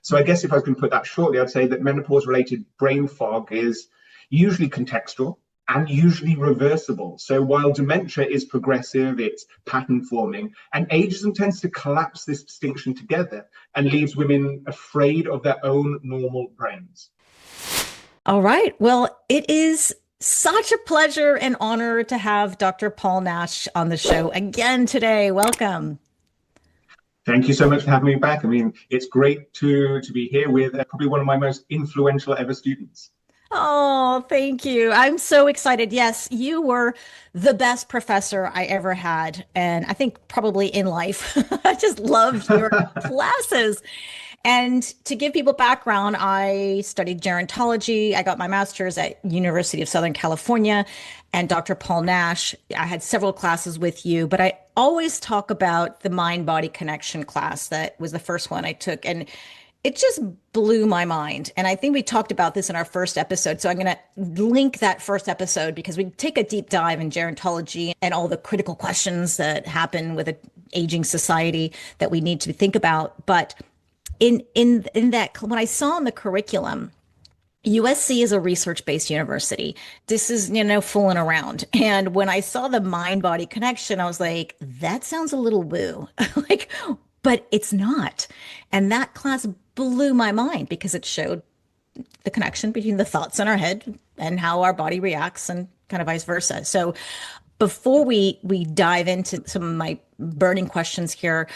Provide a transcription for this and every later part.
So I guess if I was going to put that shortly, I'd say that menopause-related brain fog is usually contextual and usually reversible. So while dementia is progressive, it's pattern forming, and ageism tends to collapse this distinction together and leaves women afraid of their own normal brains. All right. Well, it is such a pleasure and honor to have Dr. Paul Nash on the show again today. Welcome. Thank you so much for having me back. I mean, it's great to be here with probably one of my most influential ever students. Oh, thank you. I'm so excited. Yes, you were the best professor I ever had. And I think probably in life. I just loved your classes. And to give people background, I studied gerontology. I got my master's at University of Southern California. And Dr. Paul Nash, I had several classes with you, but I always talk about the mind-body connection class. That was the first one I took. And it just blew my mind. And I think we talked about this in our first episode. So I'm going to link that first episode because we take a deep dive in gerontology and all the critical questions that happen with an aging society that we need to think about. But in that, when I saw in the curriculum, USC is a research-based university. This is, fooling around. And when I saw the mind-body connection, I was like, that sounds a little woo. But it's not. And that class blew my mind because it showed the connection between the thoughts in our head and how our body reacts and kind of vice versa. So before we dive into some of my burning questions here,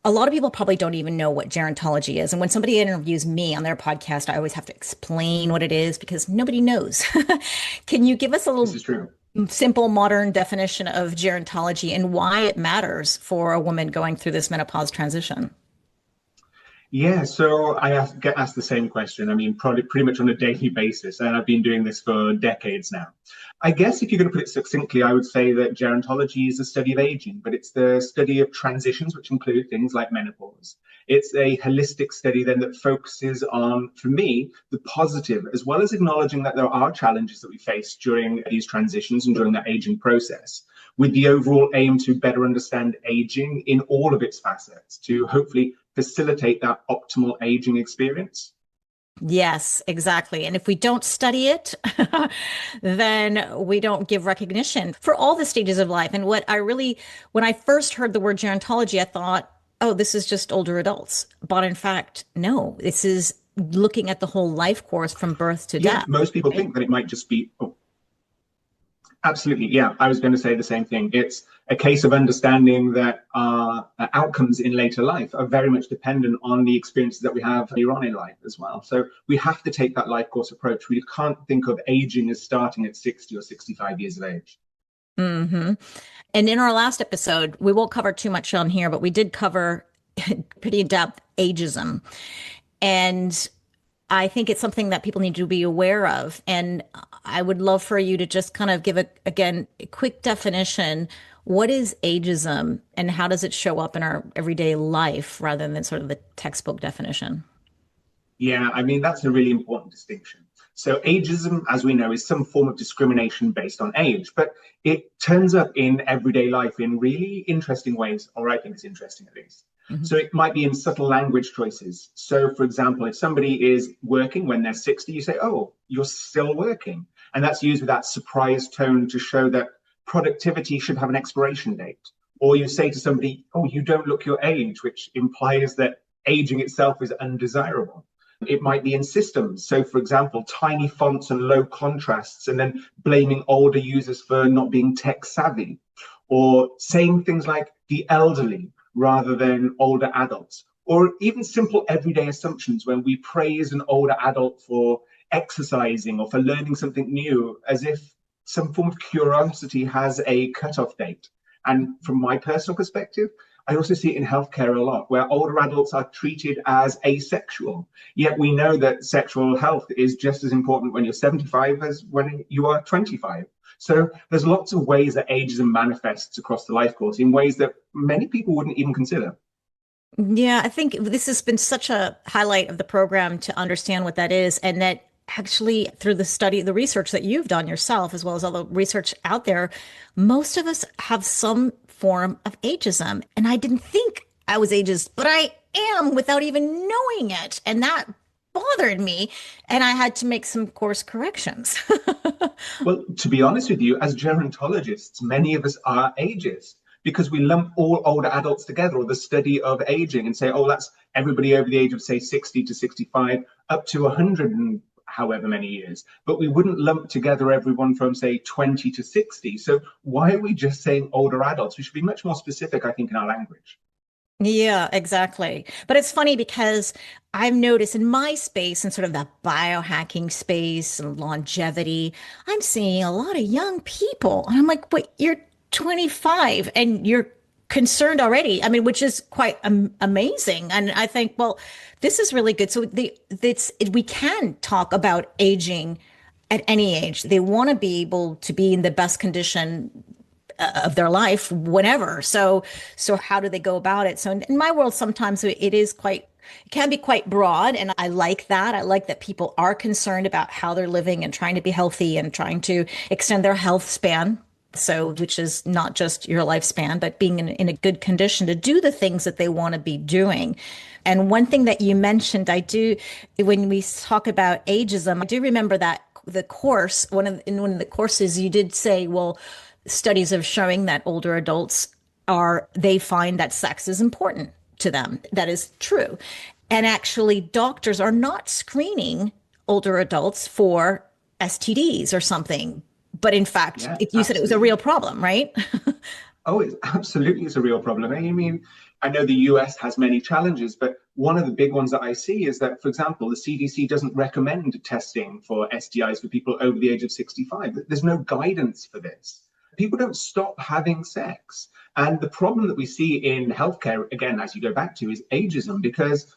a lot of people probably don't even know what gerontology is. And when somebody interviews me on their podcast, I always have to explain what it is because nobody knows. Can you give us a little simple modern definition of gerontology and why it matters for a woman going through this menopause transition? Yeah, so I get asked the same question. I mean, probably pretty much on a daily basis, and I've been doing this for decades now. I guess if you're going to put it succinctly, I would say that gerontology is a study of aging, but it's the study of transitions, which include things like menopause. It's a holistic study then that focuses on, for me, the positive, as well as acknowledging that there are challenges that we face during these transitions and during that aging process, with the overall aim to better understand aging in all of its facets, to hopefully facilitate that optimal aging experience. Yes, exactly. And if we don't study it, then we don't give recognition for all the stages of life. And when I first heard the word gerontology, I thought, oh, this is just older adults. But in fact, no, this is looking at the whole life course from birth to death. Most people think that it might just be, absolutely. Yeah, I was going to say the same thing. It's a case of understanding that our outcomes in later life are very much dependent on the experiences that we have later on in life as well. So we have to take that life course approach. We can't think of aging as starting at 60 or 65 years of age. Mm-hmm. And in our last episode, we won't cover too much on here, but we did cover pretty in-depth ageism. And I think it's something that people need to be aware of. And I would love for you to just kind of give a quick definition. What is ageism and how does it show up in our everyday life rather than sort of the textbook definition? Yeah, I mean, that's a really important distinction. So ageism, as we know, is some form of discrimination based on age, but it turns up in everyday life in really interesting ways, or I think it's interesting at least. Mm-hmm. So it might be in subtle language choices. So, for example, if somebody is working when they're 60, you say, oh, you're still working. And that's used with that surprise tone to show that productivity should have an expiration date. Or you say to somebody, oh, you don't look your age, which implies that aging itself is undesirable. It might be in systems. So, for example, tiny fonts and low contrasts, and then blaming older users for not being tech savvy, or saying things like the elderly rather than older adults, or even simple everyday assumptions when we praise an older adult for exercising or for learning something new, as if some form of curiosity has a cutoff date. And from my personal perspective, I also see it in healthcare a lot, where older adults are treated as asexual. Yet we know that sexual health is just as important when you're 75 as when you are 25. So there's lots of ways that ageism manifests across the life course in ways that many people wouldn't even consider. Yeah, I think this has been such a highlight of the program to understand what that is, and that actually through the study, the research that you've done yourself, as well as all the research out there, most of us have some form of ageism. And I didn't think I was ageist, but I am without even knowing it. And that bothered me. And I had to make some course corrections. Well, to be honest with you, as gerontologists, many of us are ageist because we lump all older adults together, or the study of aging, and say, oh, that's everybody over the age of, say, 60 to 65, up to 100 and however many years. But we wouldn't lump together everyone from, say, 20 to 60. So why are we just saying older adults? We should be much more specific, I think, in our language. Yeah, exactly. But it's funny because I've noticed in my space and sort of that biohacking space and longevity, I'm seeing a lot of young people. And I'm like, wait, you're 25 and you're concerned already. I mean, which is quite amazing. And I think, well, this is really good. So we can talk about aging at any age. They want to be able to be in the best condition of their life whenever. So how do they go about it? So in my world, sometimes it can be quite broad. And I like that. I like that people are concerned about how they're living and trying to be healthy and trying to extend their health span. So, which is not just your lifespan, but being in a good condition to do the things that they want to be doing. And one thing that you mentioned, when we talk about ageism, I do remember that the course, in one of the courses, you did say, well, studies are showing that older adults they find that sex is important to them. That is true. And actually, doctors are not screening older adults for STDs or something. But in fact, you said it was a real problem, right? Oh, it absolutely is a real problem. I mean, I know the US has many challenges, but one of the big ones that I see is that, for example, the CDC doesn't recommend testing for STIs for people over the age of 65. There's no guidance for this. People don't stop having sex. And the problem that we see in healthcare, again, as you go back to, is ageism, because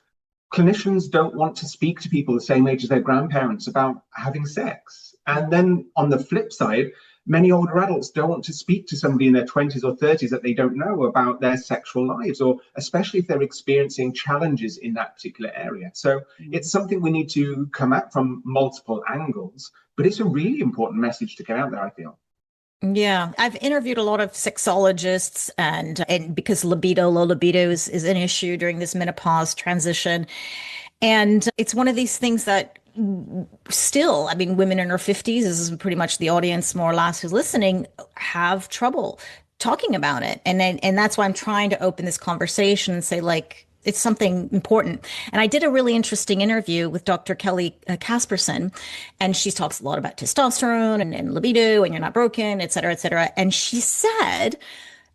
clinicians don't want to speak to people the same age as their grandparents about having sex. And then on the flip side, many older adults don't want to speak to somebody in their 20s or 30s that they don't know about their sexual lives, or especially if they're experiencing challenges in that particular area. So it's something we need to come at from multiple angles, but it's a really important message to get out there, I feel. Yeah, I've interviewed a lot of sexologists and because low libido is an issue during this menopause transition. And it's one of these things that still, I mean, women in their 50s, this is pretty much the audience more or less who's listening, have trouble talking about it. And that's why I'm trying to open this conversation and say, like, it's something important. And I did a really interesting interview with Dr. Kelly Casperson, and she talks a lot about testosterone and libido and you're not broken, et cetera, et cetera. And she said,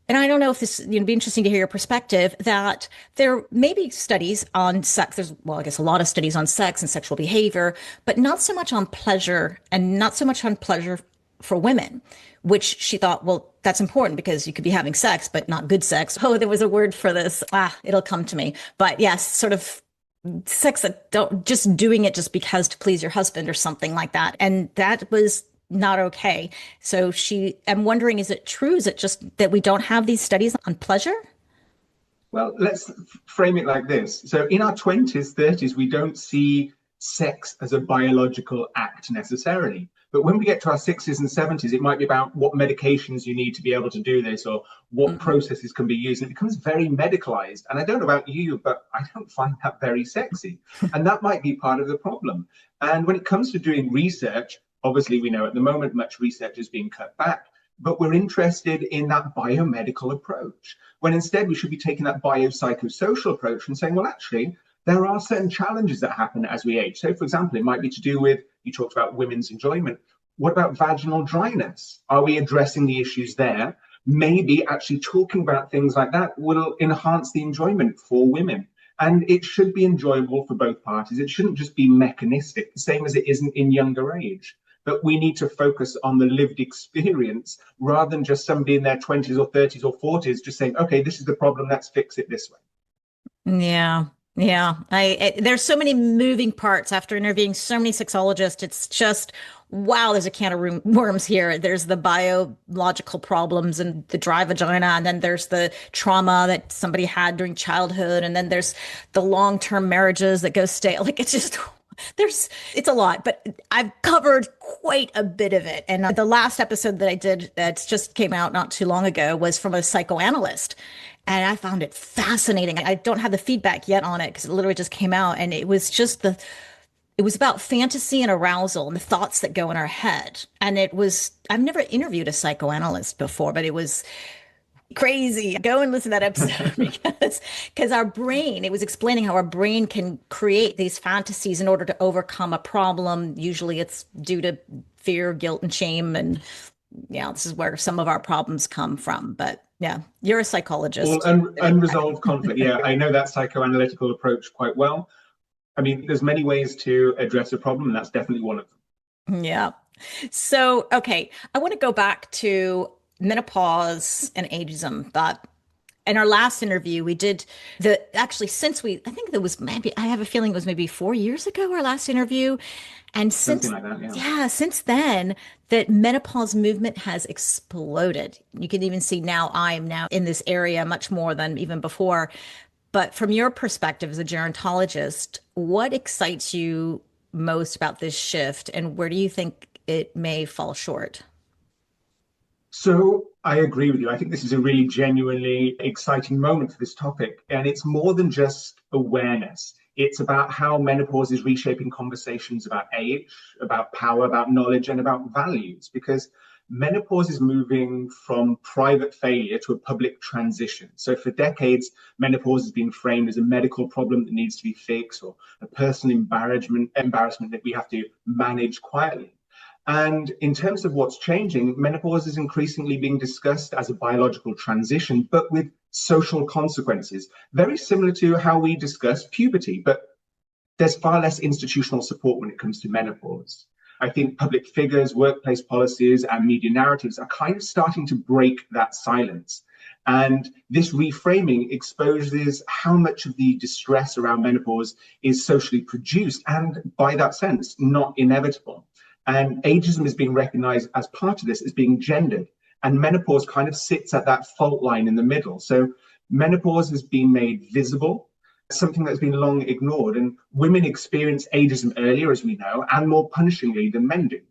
and I don't know if this, be interesting to hear your perspective, that there may be studies on sex. There's, well, I guess a lot of studies on sex and sexual behavior, but not so much on pleasure and not so much on pleasure for women, which she thought, well, that's important because you could be having sex, but not good sex. Oh, there was a word for this. It'll come to me. But yes, sort of sex that don't just doing it just because to please your husband or something like that. And that was not okay. So I'm wondering, is it true? Is it just that we don't have these studies on pleasure? Well, let's frame it like this. So in our 20s, 30s, we don't see sex as a biological act necessarily. But when we get to our 60s and 70s, it might be about what medications you need to be able to do this, or what processes can be used. And it becomes very medicalized. And I don't know about you, but I don't find that very sexy. And that might be part of the problem. And when it comes to doing research, obviously, we know at the moment much research is being cut back, but we're interested in that biomedical approach, when instead we should be taking that biopsychosocial approach and saying, well, actually, there are certain challenges that happen as we age. So, for example, it might be to do with, you talked about women's enjoyment. What about vaginal dryness? Are we addressing the issues there? Maybe actually talking about things like that will enhance the enjoyment for women. And it should be enjoyable for both parties. It shouldn't just be mechanistic, the same as it isn't in younger age. But we need to focus on the lived experience rather than just somebody in their 20s or 30s or 40s just saying, okay, this is the problem, let's fix it this way. Yeah. Yeah, there's so many moving parts after interviewing so many sexologists. It's just, wow, there's a can of worms here. There's the biological problems and the dry vagina, and then there's the trauma that somebody had during childhood, and then there's the long-term marriages that go stale. Like, it's just, it's a lot, but I've covered quite a bit of it. And the last episode that I did that just came out not too long ago was from a psychoanalyst. And I found it fascinating. I don't have the feedback yet on it because it literally just came out. And it was just it was about fantasy and arousal and the thoughts that go in our head. And I've never interviewed a psychoanalyst before, but it was crazy. Go and listen to that episode because our brain, it was explaining how our brain can create these fantasies in order to overcome a problem. Usually it's due to fear, guilt, and shame. And yeah, this is where some of our problems come from. But yeah, you're a psychologist. Well, unresolved conflict. Yeah, I know that psychoanalytical approach quite well. I mean, there's many ways to address a problem, and that's definitely one of them. Yeah. So, okay, I want to go back to menopause and ageism. But in our last interview, we did actually, I think there was maybe, I have a feeling it was maybe 4 years ago, our last interview. And Something like that, yeah, since then, that menopause movement has exploded. You can even see now I'm now in this area much more than even before. But from your perspective as a gerontologist, what excites you most about this shift, and where do you think it may fall short? So I agree with you. I think this is a really genuinely exciting moment for this topic. And it's more than just awareness. It's about how menopause is reshaping conversations about age, about power, about knowledge, and about values. Because menopause is moving from private failure to a public transition. So for decades, menopause has been framed as a medical problem that needs to be fixed, or a personal embarrassment that we have to manage quietly. And in terms of what's changing, menopause is increasingly being discussed as a biological transition, but with social consequences, very similar to how we discuss puberty. But there's far less institutional support when it comes to menopause. I think public figures, workplace policies, and media narratives are kind of starting to break that silence. And this reframing exposes how much of the distress around menopause is socially produced, and by that sense, not inevitable. And ageism is being recognized as part of this as being gendered. And menopause kind of sits at that fault line in the middle. So menopause has been made visible, something that's been long ignored. And women experience ageism earlier, as we know, and more punishingly than men do.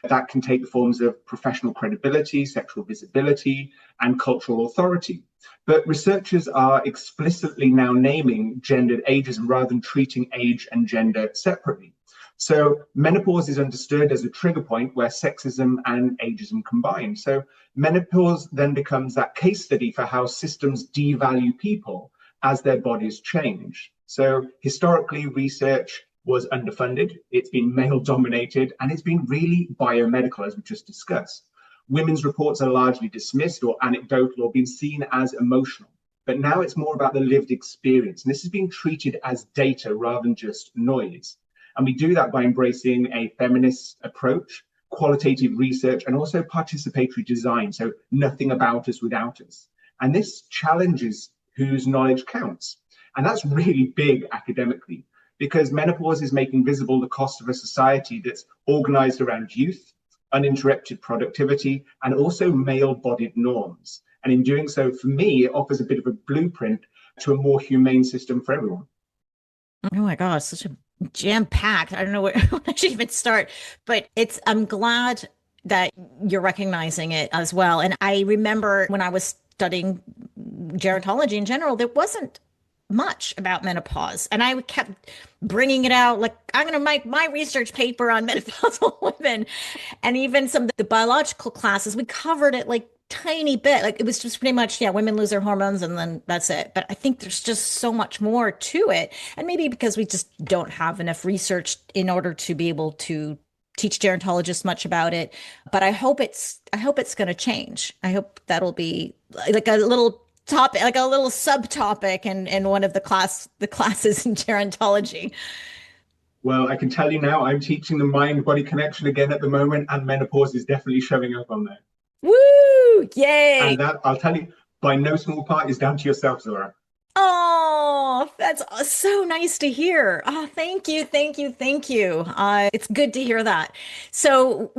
That can take the forms of professional credibility, sexual visibility, and cultural authority. But researchers are explicitly now naming gendered ageism rather than treating age and gender separately. So menopause is understood as a trigger point where sexism and ageism combine. So menopause then becomes that case study for how systems devalue people as their bodies change. So historically, research was underfunded, it's been male dominated, and it's been really biomedical, as we just discussed. Women's reports are largely dismissed or anecdotal or being seen as emotional. But now it's more about the lived experience. And this is being treated as data rather than just noise. And we do that by embracing a feminist approach, qualitative research, and also participatory design. So nothing about us without us. And this challenges whose knowledge counts. And that's really big academically, because menopause is making visible the cost of a society that's organized around youth, uninterrupted productivity, and also male-bodied norms. And in doing so, for me, it offers a bit of a blueprint to a more humane system for everyone. Oh my gosh, such a jam-packed. I don't know where I should even start, but I'm glad that you're recognizing it as well. And I remember when I was studying gerontology in general, there wasn't much about menopause. And I kept bringing it out, like, I'm going to make my research paper on menopausal women. And even some of the biological classes, we covered it like tiny bit. Like it was just pretty much, yeah, women lose their hormones and then that's it. But I think there's just so much more to it. And maybe because we just don't have enough research in order to be able to teach gerontologists much about it. But I hope it's going to change. I hope that'll be like a little topic, like a little subtopic in one of the classes in gerontology. Well, I can tell you now, I'm teaching the mind-body connection again at the moment, and menopause is definitely showing up on there. Woo! Yay! And that, I'll tell you, by no small part, is down to yourself, Zora. Oh, that's so nice to hear. Oh, thank you, thank you, thank you. It's good to hear that. So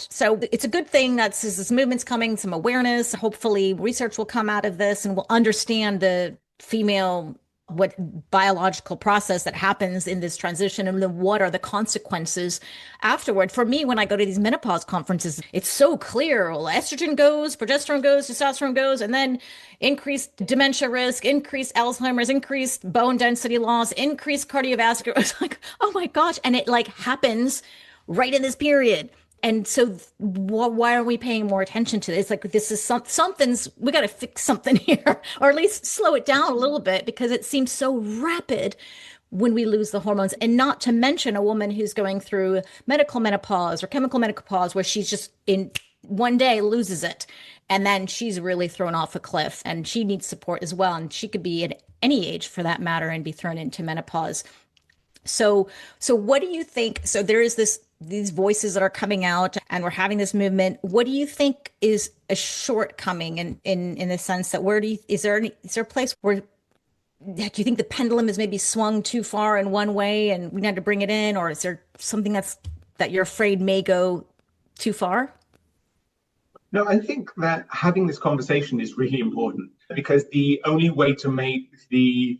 so it's a good thing that this movement's coming, some awareness. Hopefully research will come out of this and we'll understand the female what biological process that happens in this transition, and then what are the consequences afterward. For me, when I go to these menopause conferences, it's so clear. Well, estrogen goes, progesterone goes, testosterone goes, and then increased dementia risk, increased Alzheimer's, increased bone density loss, increased cardiovascular. It's like, oh my gosh. And it like happens right in this period. And so why are we paying more attention to this? Like, this is something's, we got to fix something here, or at least slow it down a little bit, because it seems so rapid when we lose the hormones. And not to mention a woman who's going through medical menopause or chemical menopause, where she's just in one day loses it. And then she's really thrown off a cliff, and she needs support as well. And she could be at any age for that matter and be thrown into menopause. So what do you think? So there is these voices that are coming out, and we're having this movement. What do you think is a shortcoming in the sense that is there a place where, do you think the pendulum is maybe swung too far in one way and we need to bring it in, or is there something that you're afraid may go too far? No, I think that having this conversation is really important, because the only way to make the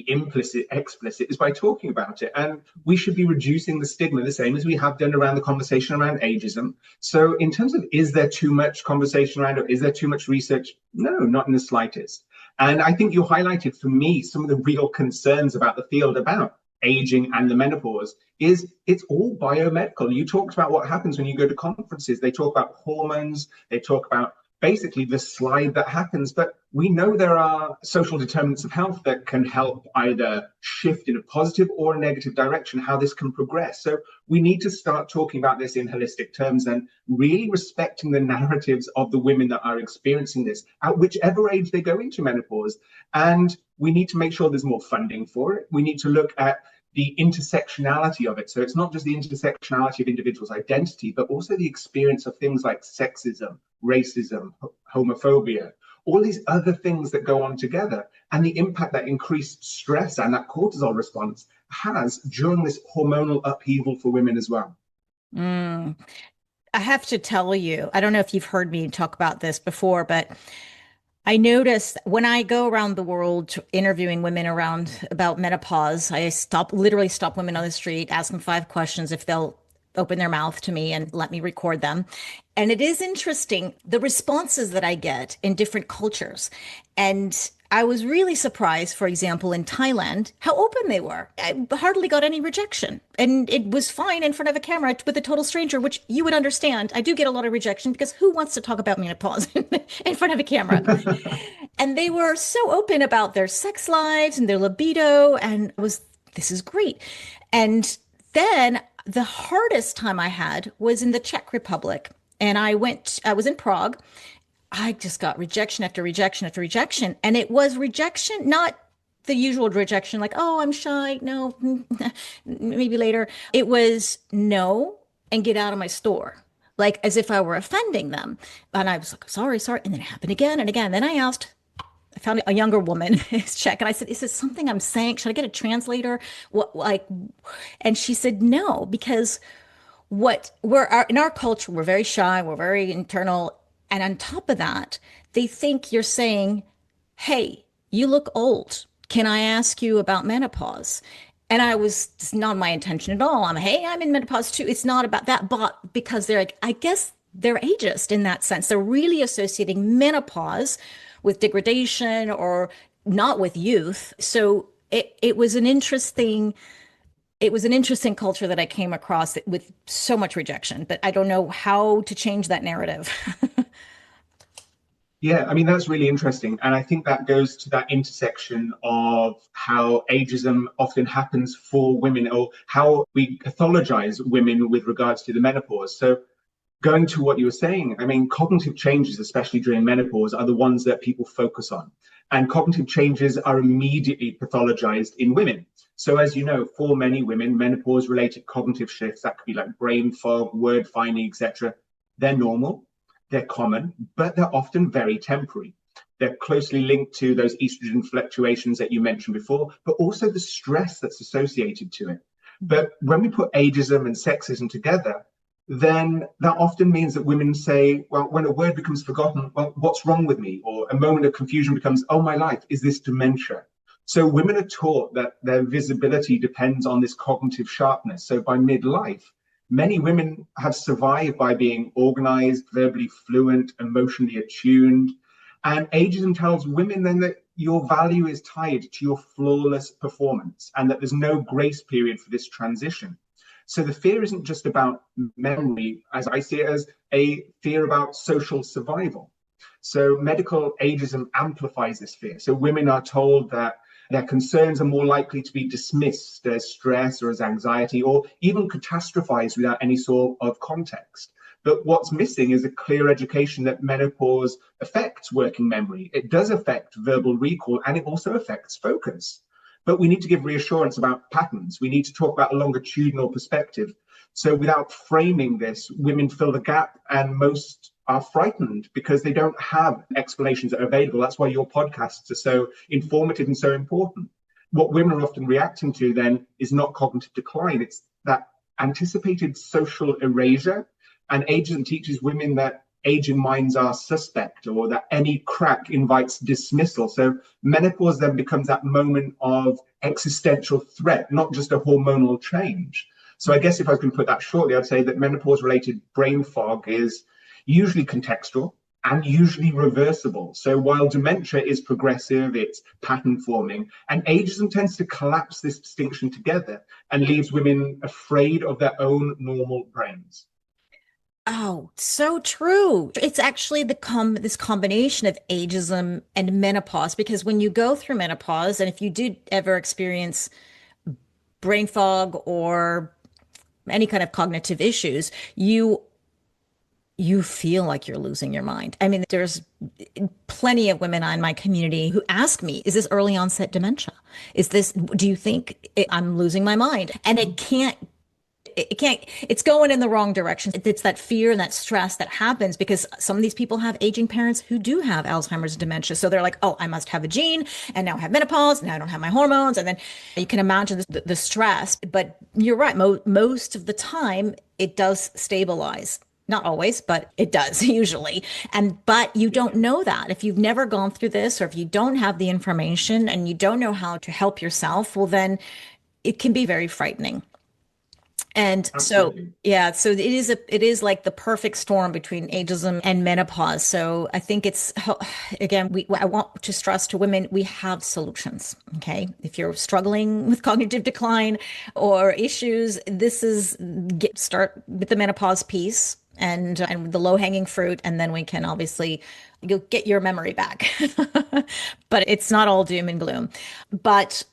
implicit explicit is by talking about it. And we should be reducing the stigma, the same as we have done around the conversation around ageism. So in terms of, is there too much conversation around it? Is there too much research? No, not in the slightest. And I think you highlighted for me some of the real concerns about the field about aging and the menopause. Is it's all biomedical. You talked about what happens when you go to conferences. They talk about hormones, they talk about basically the slide that happens, but we know there are social determinants of health that can help either shift in a positive or a negative direction how this can progress. So we need to start talking about this in holistic terms and really respecting the narratives of the women that are experiencing this at whichever age they go into menopause. And we need to make sure there's more funding for it. We need to look at the intersectionality of it. So it's not just the intersectionality of individuals' identity, but also the experience of things like sexism, racism, homophobia, all these other things that go on together, and the impact that increased stress and that cortisol response has during this hormonal upheaval for women as well. I have to tell you, I don't know if you've heard me talk about this before, but I notice when I go around the world interviewing women about menopause, I literally stop women on the street, ask them 5 questions if they'll open their mouth to me and let me record them. And it is interesting, the responses that I get in different cultures. And I was really surprised, for example, in Thailand, how open they were. I hardly got any rejection. And it was fine in front of a camera with a total stranger, which you would understand. I do get a lot of rejection, because who wants to talk about menopause in front of a camera? And they were so open about their sex lives and their libido. And this is great. And then the hardest time I had was in the Czech Republic. And I was in Prague. I just got rejection after rejection after rejection. And it was rejection, not the usual rejection, like, oh, I'm shy. No, maybe later. It was no, and get out of my store, like as if I were offending them. And I was like, sorry. And then it happened again and again. Then I found a younger woman, who's Czech, and I said, is this something I'm saying? Should I get a translator? And she said, no, because in our culture, we're very shy, we're very internal. And on top of that, they think you're saying, hey, you look old. Can I ask you about menopause? And it's not my intention at all. I'm in menopause too. It's not about that, but because they're like, I guess they're ageist in that sense. They're really associating menopause with degradation or not with youth. So it was an interesting culture that I came across with so much rejection, but I don't know how to change that narrative. Yeah, I mean, that's really interesting. And I think that goes to that intersection of how ageism often happens for women, or how we pathologize women with regards to the menopause. So going to what you were saying, I mean, cognitive changes, especially during menopause, are the ones that people focus on. And cognitive changes are immediately pathologized in women. So as you know, for many women, menopause-related cognitive shifts, that could be like brain fog, word finding, etc., they're normal. They're common, but they're often very temporary. They're closely linked to those estrogen fluctuations that you mentioned before, but also the stress that's associated to it. But when we put ageism and sexism together, then that often means that women say, well, when a word becomes forgotten, well, what's wrong with me? Or a moment of confusion becomes, oh, my life, is this dementia? So women are taught that their visibility depends on this cognitive sharpness. So by midlife, many women have survived by being organized, verbally fluent, emotionally attuned. And ageism tells women then that your value is tied to your flawless performance and that there's no grace period for this transition. So the fear isn't just about memory, as I see it, as a fear about social survival. So medical ageism amplifies this fear. So women are told that their concerns are more likely to be dismissed as stress or as anxiety, or even catastrophized without any sort of context. But what's missing is a clear education that menopause affects working memory. It does affect verbal recall, and it also affects focus. But we need to give reassurance about patterns. We need to talk about a longitudinal perspective. So without framing this, women fill the gap, and most are frightened because they don't have explanations that are available. That's why your podcasts are so informative and so important. What women are often reacting to then is not cognitive decline. It's that anticipated social erasure. And ageism teaches women that aging minds are suspect, or that any crack invites dismissal. So menopause then becomes that moment of existential threat, not just a hormonal change. So I guess if I can put that shortly, I'd say that menopause-related brain fog is usually contextual and usually reversible. So while dementia is progressive, it's pattern forming, and ageism tends to collapse this distinction together and leaves women afraid of their own normal brains. Oh, so true. It's actually this combination of ageism and menopause, because when you go through menopause, and if you do ever experience brain fog or any kind of cognitive issues, you feel like you're losing your mind. I mean, there's plenty of women in my community who ask me, is this early onset dementia? Do you think I'm losing my mind? And it's going in the wrong direction. It's that fear and that stress that happens because some of these people have aging parents who do have Alzheimer's and dementia. So they're like, oh, I must have a gene, and now I have menopause, and now I don't have my hormones. And then you can imagine the stress. But you're right. Most of the time, it does stabilize. Not always, but it does usually. But you don't know that. If you've never gone through this, or if you don't have the information and you don't know how to help yourself, well, then it can be very frightening. And Absolutely. so, yeah, so it is like the perfect storm between ageism and menopause. So I think again, I want to stress to women, we have solutions. Okay. If you're struggling with cognitive decline or issues, start with the menopause piece and the low hanging fruit. And then we can obviously you'll get your memory back, but it's not all doom and gloom. But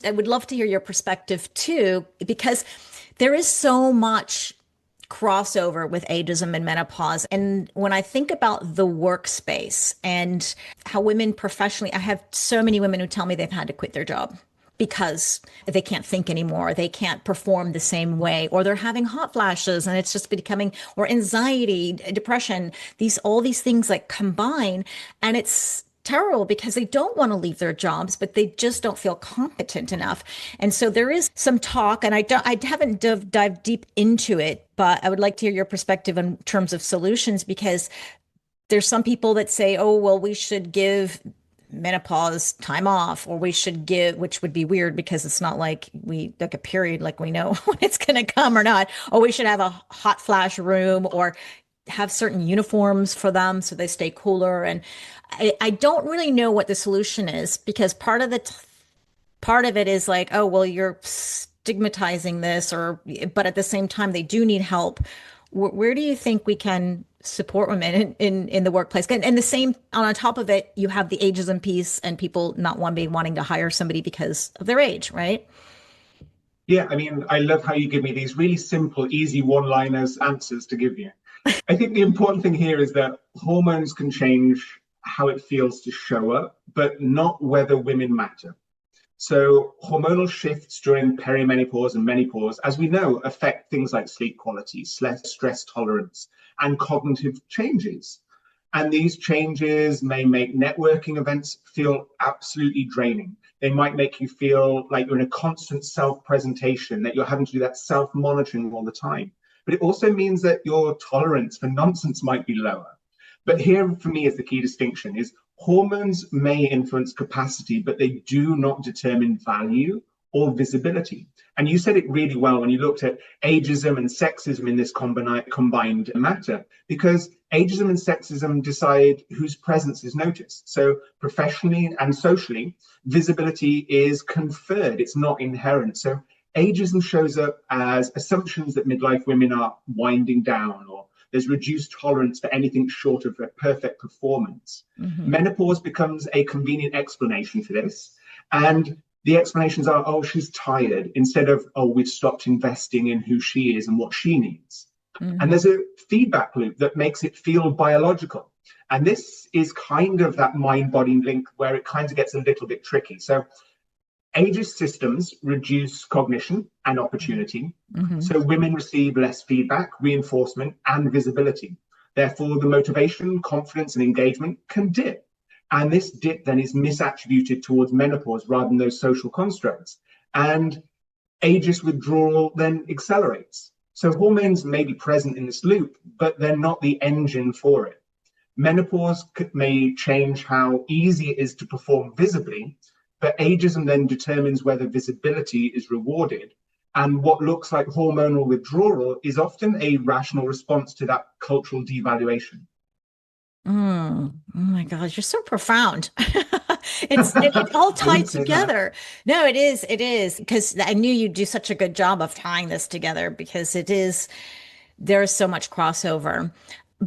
I would love to hear your perspective too, because there is so much crossover with ageism and menopause. And when I think about the workspace and how women professionally, I have so many women who tell me they've had to quit their job because they can't think anymore. They can't perform the same way, or they're having hot flashes and it's just becoming, or anxiety, depression, all these things like combine. And it's terrible because they don't want to leave their jobs, but they just don't feel competent enough. And so there is some talk, and I haven't dived deep into it, but I would like to hear your perspective in terms of solutions, because there's some people that say, oh, well, we should give menopause time off, or we should which would be weird because it's not like a period, like we know when it's going to come or not. Or we should have a hot flash room, or have certain uniforms for them so they stay cooler. And I don't really know what the solution is, because part of it is like, oh, well, you're stigmatizing this, but at the same time, they do need help. Where do you think we can support women in the workplace? And the same, on top of it, you have the ageism piece and people not wanting to hire somebody because of their age, right? Yeah, I mean, I love how you give me these really simple, easy one-liners answers to give you. I think the important thing here is that hormones can change how it feels to show up, but not whether women matter. So hormonal shifts during perimenopause and menopause, as we know, affect things like sleep quality, stress tolerance, and cognitive changes. And these changes may make networking events feel absolutely draining. They might make you feel like you're in a constant self-presentation, that you're having to do that self-monitoring all the time. But it also means that your tolerance for nonsense might be lower. But here, for me, is the key distinction, is Hormones may influence capacity, but they do not determine value or visibility. And you said it really well when you looked at ageism and sexism in this combined matter, because ageism and sexism decide whose presence is noticed. So professionally and socially, visibility is conferred, it's not inherent. So ageism shows up as assumptions that midlife women are winding down, or there's reduced tolerance for anything short of a perfect performance. Menopause becomes a convenient explanation for this. And the explanations are, oh, she's tired, instead of, oh, we've stopped investing in who she is and what she needs. And there's a feedback loop that makes it feel biological. And this is kind of that mind-body link where it kind of gets a little bit tricky. So ageist systems reduce cognition and opportunity. So women receive less feedback, reinforcement, and visibility. Therefore, the motivation, confidence, and engagement can dip. And this dip then is misattributed towards menopause rather than those social constructs. And ageist withdrawal then accelerates. So hormones may be present in this loop, but they're not the engine for it. Menopause may change how easy it is to perform visibly, but ageism then determines whether visibility is rewarded. And what looks like hormonal withdrawal is often a rational response to that cultural devaluation. Oh my gosh, you're so profound. It's all tied together. No, it is, because I knew you'd do such a good job of tying this together, because there is so much crossover.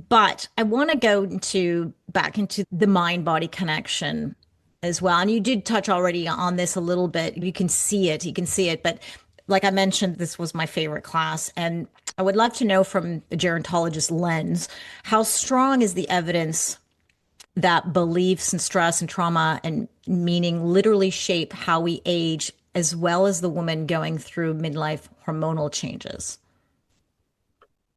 But I want to go back into the mind-body connection as well. And you did touch already on this a little bit. You can see it. But like I mentioned, this was my favorite class. And I would love to know, from a gerontologist lens, how strong is the evidence that beliefs and stress and trauma and meaning literally shape how we age, as well as the woman going through midlife hormonal changes?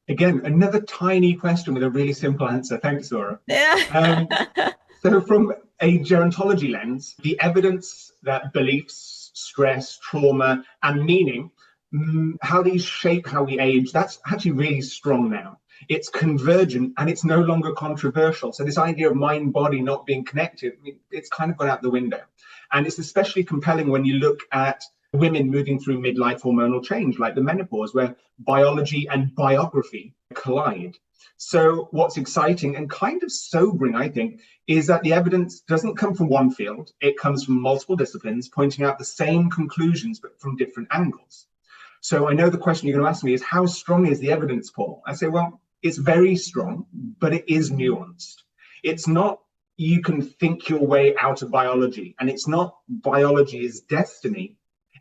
Again, another tiny question with a really simple answer. Thanks, Laura. Yeah. So from a gerontology lens, the evidence that beliefs, stress, trauma, and meaning, how these shape how we age, that's actually really strong now. It's convergent and it's no longer controversial. So this idea of mind body not being connected, I mean, it's kind of gone out the window. And it's especially compelling when you look at women moving through midlife hormonal change, like the menopause, where biology and biography collide. So what's exciting and kind of sobering, I think, is that the evidence doesn't come from one field. It comes from multiple disciplines, pointing out the same conclusions, but from different angles. So I know the question you're going to ask me is, how strong is the evidence, Paul? I say, well, it's very strong, but it is nuanced. It's not you can think your way out of biology, and it's not biology is destiny.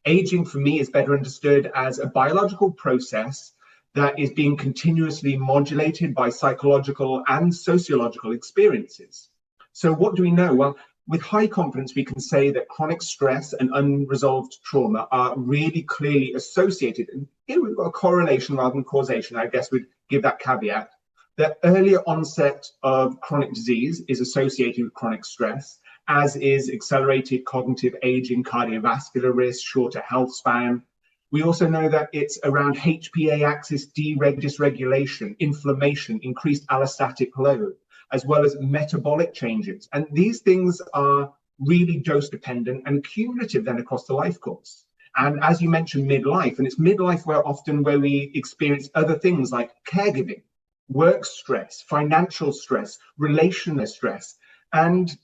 Aging, for me, is better understood as a biological process that is being continuously modulated by psychological and sociological experiences. So what do we know? Well, with high confidence, we can say that chronic stress and unresolved trauma are really clearly associated. And here we've got a correlation rather than causation. I guess we'd give that caveat. The earlier onset of chronic disease is associated with chronic stress, as is accelerated cognitive aging, cardiovascular risk, shorter health span. We also know that it's around HPA axis dysregulation, inflammation, increased allostatic load, as well as metabolic changes. And these things are really dose dependent and cumulative then across the life course. And as you mentioned, midlife, and it's midlife where we experience other things like caregiving, work stress, financial stress, relational stress. And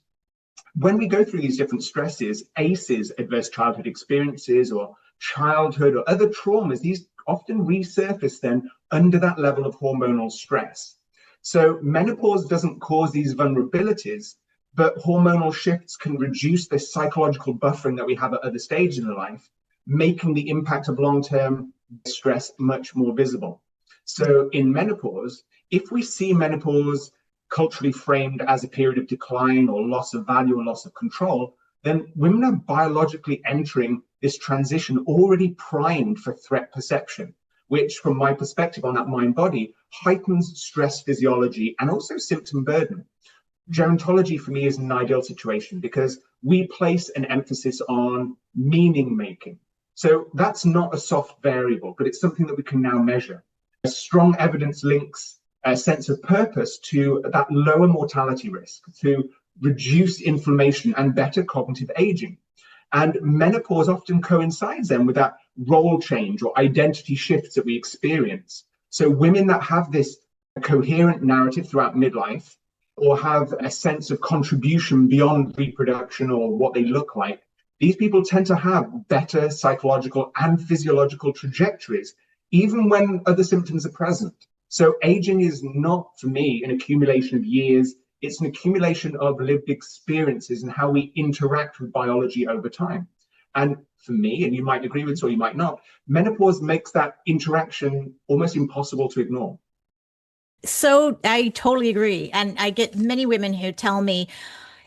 when we go through these different stresses, ACEs, adverse childhood experiences, or childhood or other traumas, these often resurface then under that level of hormonal stress. So menopause doesn't cause these vulnerabilities, but hormonal shifts can reduce the psychological buffering that we have at other stages in the life, making the impact of long-term stress much more visible. So in menopause, if we see menopause culturally framed as a period of decline or loss of value or loss of control, then women are biologically entering this transition already primed for threat perception, which from my perspective on that mind-body heightens stress physiology and also symptom burden. Gerontology for me is an ideal situation because we place an emphasis on meaning making. So that's not a soft variable, but it's something that we can now measure. Strong evidence links a sense of purpose to that lower mortality risk, to reduced inflammation, and better cognitive aging. And menopause often coincides then with that role change or identity shifts that we experience. So women that have this coherent narrative throughout midlife, or have a sense of contribution beyond reproduction or what they look like, these people tend to have better psychological and physiological trajectories, even when other symptoms are present. So aging is not, for me, an accumulation of years. It's an accumulation of lived experiences and how we interact with biology over time. And for me, and you might agree with this or you might not, menopause makes that interaction almost impossible to ignore. So I totally agree. And I get many women who tell me,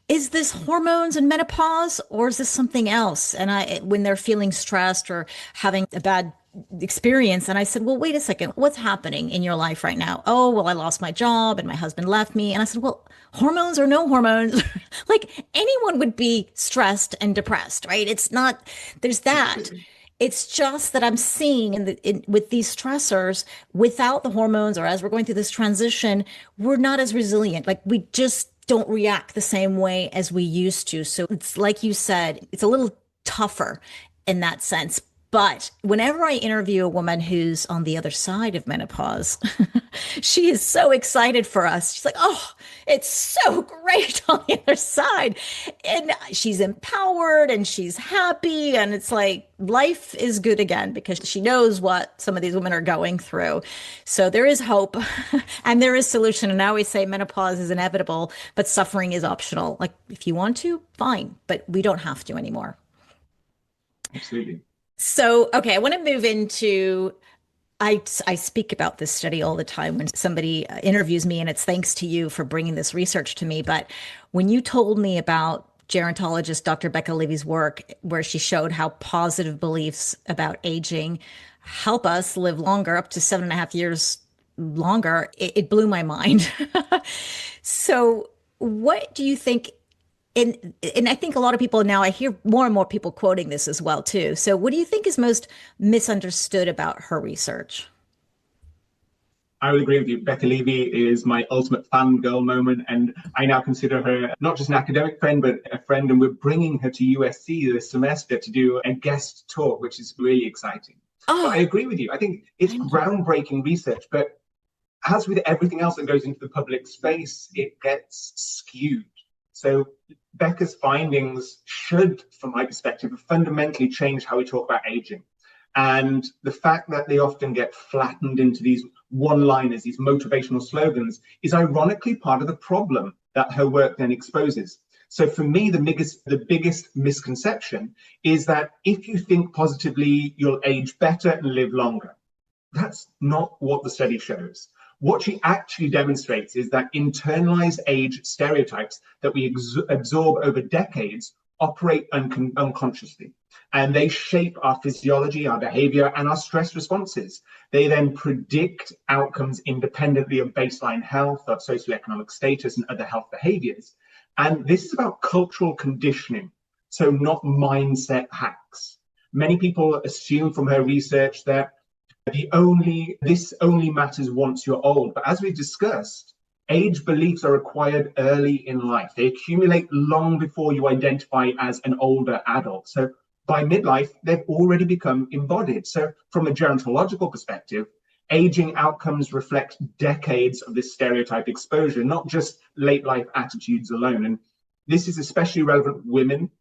is this hormones and menopause, or is this something else? And when they're feeling stressed or having a bad experience, and I said, well, wait a second, what's happening in your life right now? Oh, well, I lost my job and my husband left me. And I said, well, hormones or no hormones, like anyone would be stressed and depressed, right? It's not, there's that. Absolutely. It's just that I'm seeing with these stressors, without the hormones, or as we're going through this transition, we're not as resilient. Like we just don't react the same way as we used to. So it's like you said, it's a little tougher in that sense. But whenever I interview a woman who's on the other side of menopause, she is so excited for us. She's like, oh, it's so great on the other side. And she's empowered and she's happy. And it's like life is good again, because she knows what some of these women are going through. So there is hope and there is solution. And I always say menopause is inevitable, but suffering is optional. Like if you want to, fine, but we don't have to anymore. Absolutely. So, okay, I want to move into, I speak about this study all the time when somebody interviews me, and it's thanks to you for bringing this research to me. But when you told me about gerontologist Dr. Becca Levy's work, where she showed how positive beliefs about aging help us live longer, up to 7.5 years longer, it blew my mind. So what do you think? And I think a lot of people now, I hear more and more people quoting this as well, too. So what do you think is most misunderstood about her research? I would agree with you. Becca Levy is my ultimate fangirl moment. And I now consider her not just an academic friend, but a friend. And we're bringing her to USC this semester to do a guest talk, which is really exciting. Oh, But I agree with you. I think it's groundbreaking research. But as with everything else that goes into the public space, it gets skewed. So Becca's findings should, from my perspective, fundamentally change how we talk about aging. And the fact that they often get flattened into these one-liners, these motivational slogans, is ironically part of the problem that her work then exposes. So for me, the biggest misconception is that if you think positively, you'll age better and live longer. That's not what the study shows. What she actually demonstrates is that internalized age stereotypes that we absorb over decades operate unconsciously, and they shape our physiology, our behavior, and our stress responses. They then predict outcomes independently of baseline health, of socioeconomic status, and other health behaviors. And this is about cultural conditioning, so not mindset hacks. Many people assume from her research that this only matters once you're old. But as we discussed, age beliefs are acquired early in life. They accumulate long before you identify as an older adult. So by midlife, they've already become embodied. So from a gerontological perspective, aging outcomes reflect decades of this stereotype exposure, not just late life attitudes alone. And this is especially relevant for women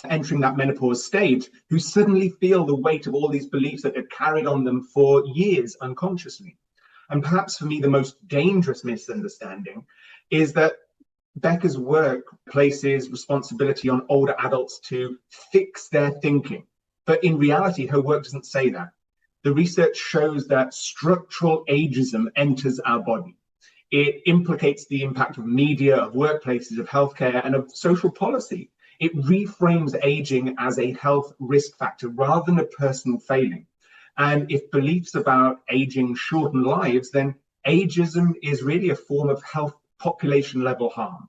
entering that menopause stage, who suddenly feel the weight of all these beliefs that have carried on them for years unconsciously. And perhaps for me, the most dangerous misunderstanding is that Becca's work places responsibility on older adults to fix their thinking. But in reality, her work doesn't say that. The research shows that structural ageism enters our body. It implicates the impact of media, of workplaces, of healthcare, and of social policy. It reframes aging as a health risk factor rather than a personal failing. And if beliefs about aging shorten lives, then ageism is really a form of health population level harm.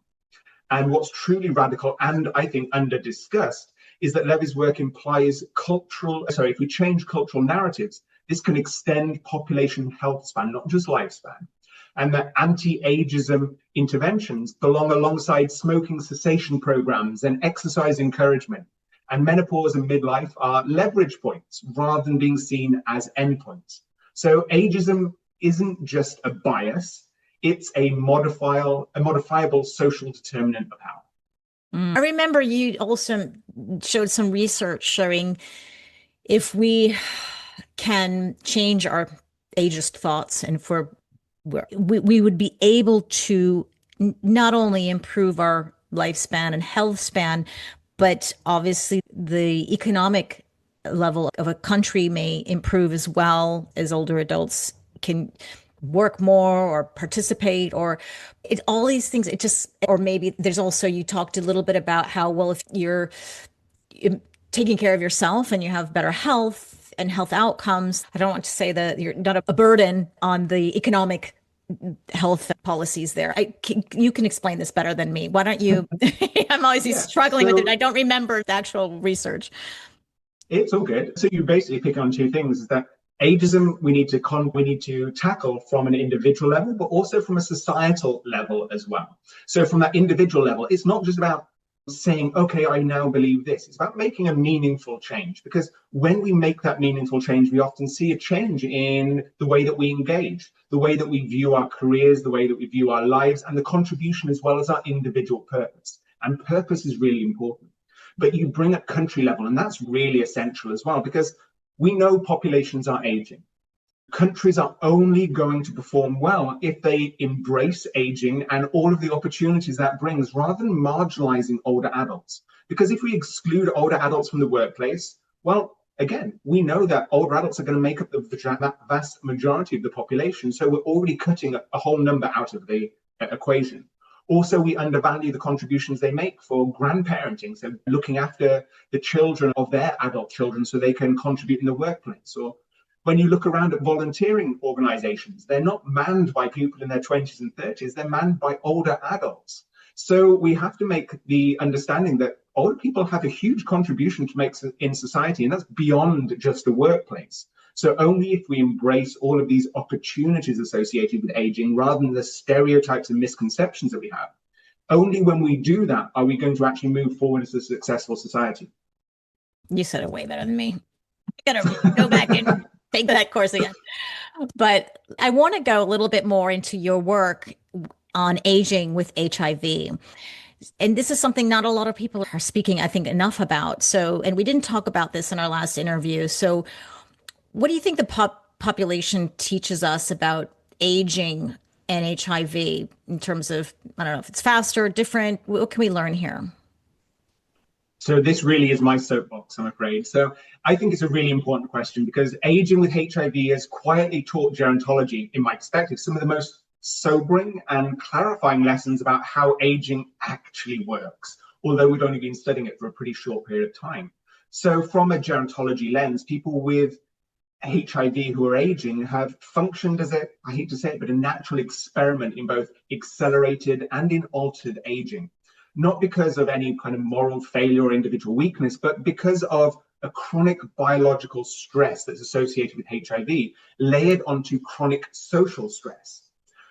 And what's truly radical and I think under discussed is that Levy's work implies if we change cultural narratives, this can extend population health span, not just lifespan. and that anti-ageism interventions belong alongside smoking cessation programs and exercise encouragement. And menopause and midlife are leverage points rather than being seen as endpoints. So ageism isn't just a bias, it's a modifiable social determinant of power. I remember you also showed some research showing if we can change our ageist thoughts and we would be able to not only improve our lifespan and health span, but obviously the economic level of a country may improve as well as older adults can work more or participate or all these things. Or maybe there's also, you talked a little bit about how, well, if you're taking care of yourself and you have better health and health outcomes, I don't want to say that you're not a burden on the economic health policies there. You can explain this better than me. Why don't you? I'm always struggling with it. I don't remember the actual research. It's all good. So you basically pick on two things: is that ageism we need to tackle from an individual level, but also from a societal level as well. So from that individual level, it's not just about saying, okay, I now believe this. It's about making a meaningful change, because when we make that meaningful change, we often see a change in the way that we engage, the way that we view our careers, the way that we view our lives, and the contribution as well as our individual purpose. And purpose is really important. But you bring at country level, and that's really essential as well, because we know populations are aging. Countries are only going to perform well if they embrace aging and all of the opportunities that brings, rather than marginalizing older adults. Because if we exclude older adults from the workplace, well, again, we know that older adults are going to make up the vast majority of the population. So we're already cutting a whole number out of the equation. Also, we undervalue the contributions they make for grandparenting, so looking after the children of their adult children so they can contribute in the workplace. Or when you look around at volunteering organizations, they're not manned by people in their 20s and 30s, they're manned by older adults. So we have to make the understanding that older people have a huge contribution to make in society, and that's beyond just the workplace. So only if we embrace all of these opportunities associated with aging, rather than the stereotypes and misconceptions that we have, only when we do that are we going to actually move forward as a successful society. You said it way better than me. I gotta go back and take that course again. But I want to go a little bit more into your work on aging with HIV. And this is something not a lot of people are speaking, I think, enough about. So, and we didn't talk about this in our last interview. So what do you think the population teaches us about aging and HIV in terms of, I don't know if it's faster, different, what can we learn here? So this really is my soapbox, I'm afraid. So I think it's a really important question, because aging with HIV has quietly taught gerontology, in my perspective, some of the most sobering and clarifying lessons about how aging actually works, although we've only been studying it for a pretty short period of time. So from a gerontology lens, people with HIV who are aging have functioned as I hate to say it, but a natural experiment in both accelerated and in altered aging. Not because of any kind of moral failure or individual weakness, but because of a chronic biological stress that's associated with HIV, layered onto chronic social stress.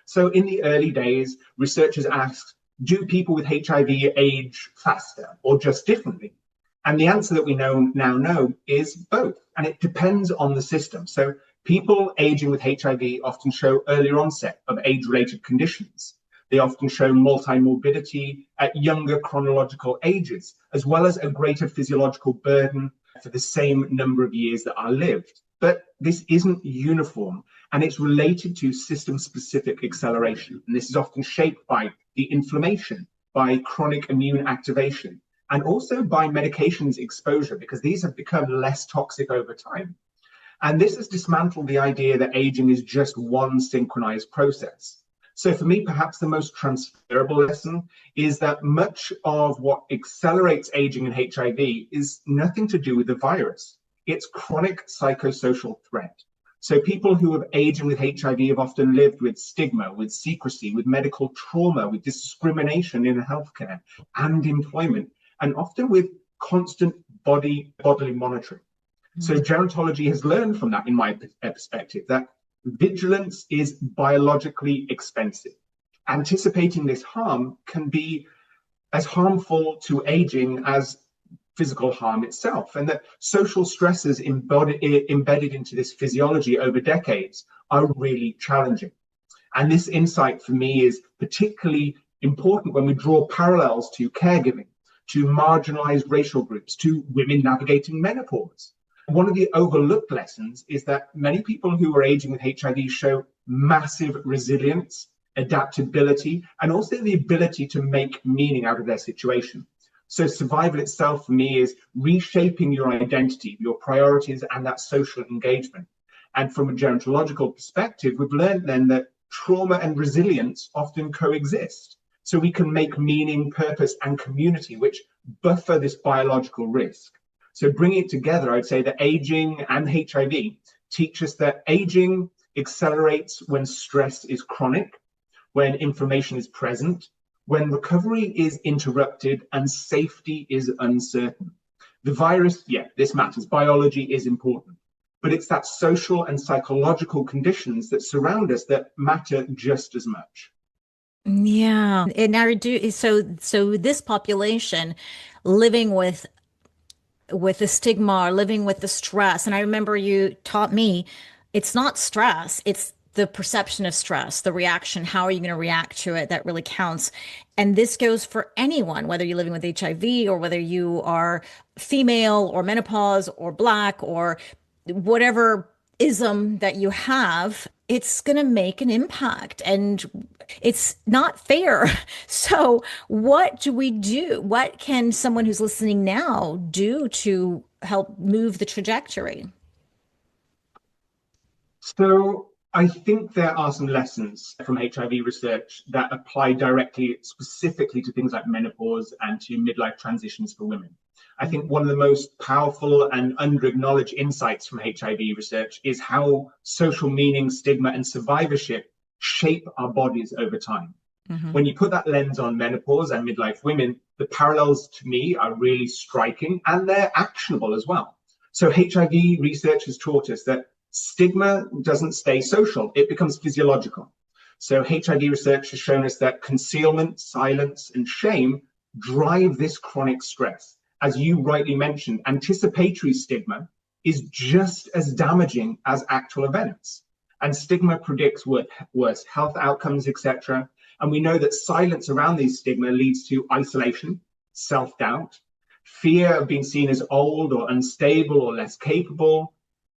So in the early days, researchers asked, do people with HIV age faster or just differently? And the answer that we now know is both, and it depends on the system. So people aging with HIV often show earlier onset of age-related conditions. They often show multi-morbidity at younger chronological ages, as well as a greater physiological burden for the same number of years that are lived. But this isn't uniform, and it's related to system-specific acceleration. And this is often shaped by the inflammation, by chronic immune activation, and also by medications exposure, because these have become less toxic over time. And this has dismantled the idea that aging is just one synchronized process. So for me, perhaps the most transferable lesson is that much of what accelerates aging in HIV is nothing to do with the virus. It's chronic psychosocial threat. So people who have aging with HIV have often lived with stigma, with secrecy, with medical trauma, with discrimination in healthcare and employment, and often with constant bodily monitoring. So gerontology has learned from that, in my perspective, that Vigilance is biologically expensive. Anticipating this harm can be as harmful to aging as physical harm itself, and that social stresses embedded into this physiology over decades are really challenging. And this insight for me is particularly important when we draw parallels to caregiving, to marginalized racial groups, to women navigating menopause. One of the overlooked lessons is that many people who are aging with HIV show massive resilience, adaptability, and also the ability to make meaning out of their situation. So survival itself for me is reshaping your identity, your priorities, and that social engagement. And from a gerontological perspective, we've learned then that trauma and resilience often coexist. So we can make meaning, purpose, and community, which buffer this biological risk. So bringing it together, I'd say that aging and HIV teach us that aging accelerates when stress is chronic, when inflammation is present, when recovery is interrupted, and safety is uncertain. The virus, yeah, this matters. Biology is important. But it's that social and psychological conditions that surround us that matter just as much. Yeah. And I do so this population living with the stigma or living with the stress. And I remember you taught me it's not stress, it's the perception of stress, the reaction. How are you going to react to it? That really counts. And this goes for anyone, whether you're living with HIV or whether you are female or menopause or Black or whatever ism that you have, it's going to make an impact and it's not fair. So what do we do? What can someone who's listening now do to help move the trajectory? So I think there are some lessons from HIV research that apply directly, specifically to things like menopause and to midlife transitions for women. I think one of the most powerful and under-acknowledged insights from HIV research is how social meaning, stigma, and survivorship shape our bodies over time. Mm-hmm. When you put that lens on menopause and midlife women, the parallels to me are really striking and they're actionable as well. So HIV research has taught us that stigma doesn't stay social, it becomes physiological. So HIV research has shown us that concealment, silence, and shame drive this chronic stress. As you rightly mentioned, anticipatory stigma is just as damaging as actual events. And stigma predicts worse health outcomes, etc. And we know that silence around these stigma leads to isolation, self-doubt, fear of being seen as old or unstable or less capable,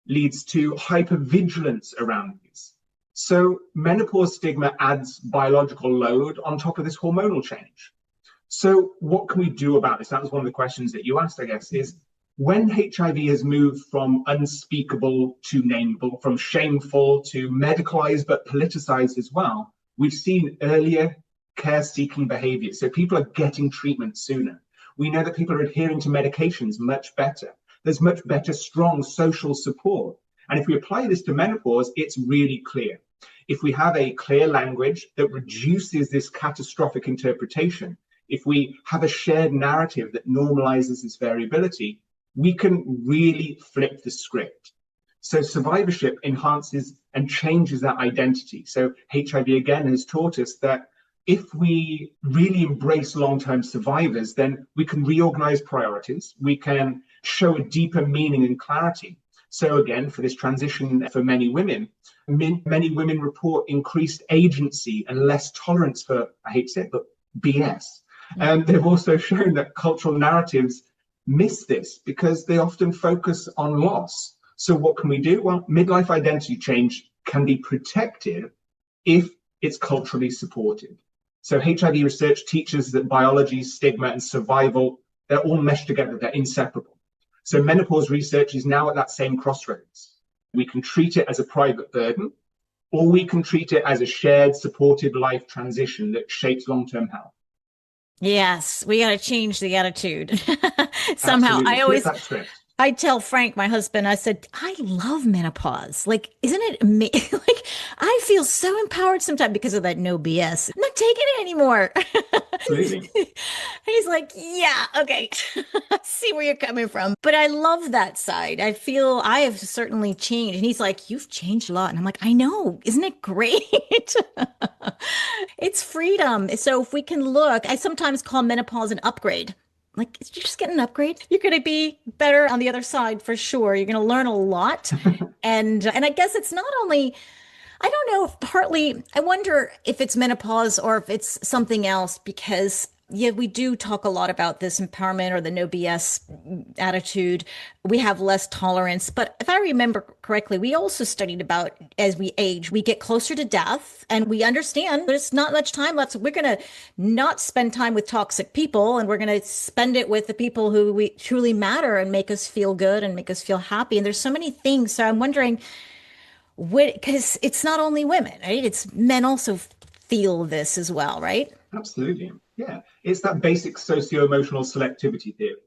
leads to hypervigilance around these. So menopause stigma adds biological load on top of this hormonal change. So what can we do about this? That was one of the questions that you asked, I guess, is when HIV has moved from unspeakable to nameable, from shameful to medicalized but politicized as well, we've seen earlier care-seeking behavior. So people are getting treatment sooner. We know that people are adhering to medications much better. There's much better, strong social support. And if we apply this to menopause, it's really clear. If we have a clear language that reduces this catastrophic interpretation, if we have a shared narrative that normalizes this variability, we can really flip the script. So survivorship enhances and changes that identity. So HIV again has taught us that if we really embrace long-term survivors, then we can reorganize priorities. We can show a deeper meaning and clarity. So again, for this transition for many women report increased agency and less tolerance for, I hate to say it, but BS. And they've also shown that cultural narratives miss this because they often focus on loss. So what can we do? Well, midlife identity change can be protected if it's culturally supported. So HIV research teaches that biology, stigma, and survival, they're all meshed together, they're inseparable. So menopause research is now at that same crossroads. We can treat it as a private burden, or we can treat it as a shared, supported life transition that shapes long-term health. Yes, we got to change the attitude. Somehow, Absolutely. I always, Flip that script. I tell Frank, my husband, I said, I love menopause. Like, isn't it amazing? Like, I feel so empowered sometimes because of that no BS. I'm not taking it anymore. Absolutely. He's like, yeah, okay. I see where you're coming from. But I love that side. I feel I have certainly changed. And he's like, you've changed a lot. And I'm like, I know. Isn't it great? It's freedom. So if we can look, I sometimes call menopause an upgrade. Like, you're just getting an upgrade. You're going to be better on the other side for sure. You're going to learn a lot. And I guess it's not only, I don't know if partly, I wonder if it's menopause or if it's something else, because yeah, we do talk a lot about this empowerment or the no BS attitude. We have less tolerance. But if I remember correctly, we also studied about as we age, we get closer to death and we understand there's not much time left. So we're going to not spend time with toxic people and we're going to spend it with the people who we truly matter and make us feel good and make us feel happy. And there's so many things. So I'm wondering, because it's not only women, right? It's men also feel this as well, right? Absolutely. Yeah. It's that basic socio-emotional selectivity theory.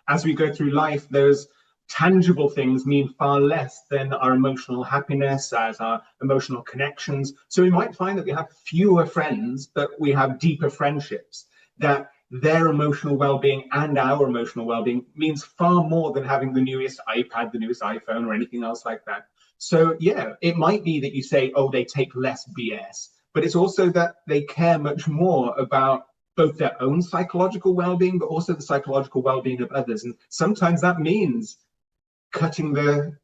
As we go through life, those tangible things mean far less than our emotional happiness, as our emotional connections. So we might find that we have fewer friends, but we have deeper friendships, that their emotional well-being and our emotional well-being means far more than having the newest iPad, the newest iPhone, or anything else like that. So yeah, it might be that you say, oh, they take less BS, but it's also that they care much more about both their own psychological well-being, but also the psychological well-being of others. And sometimes that means cutting the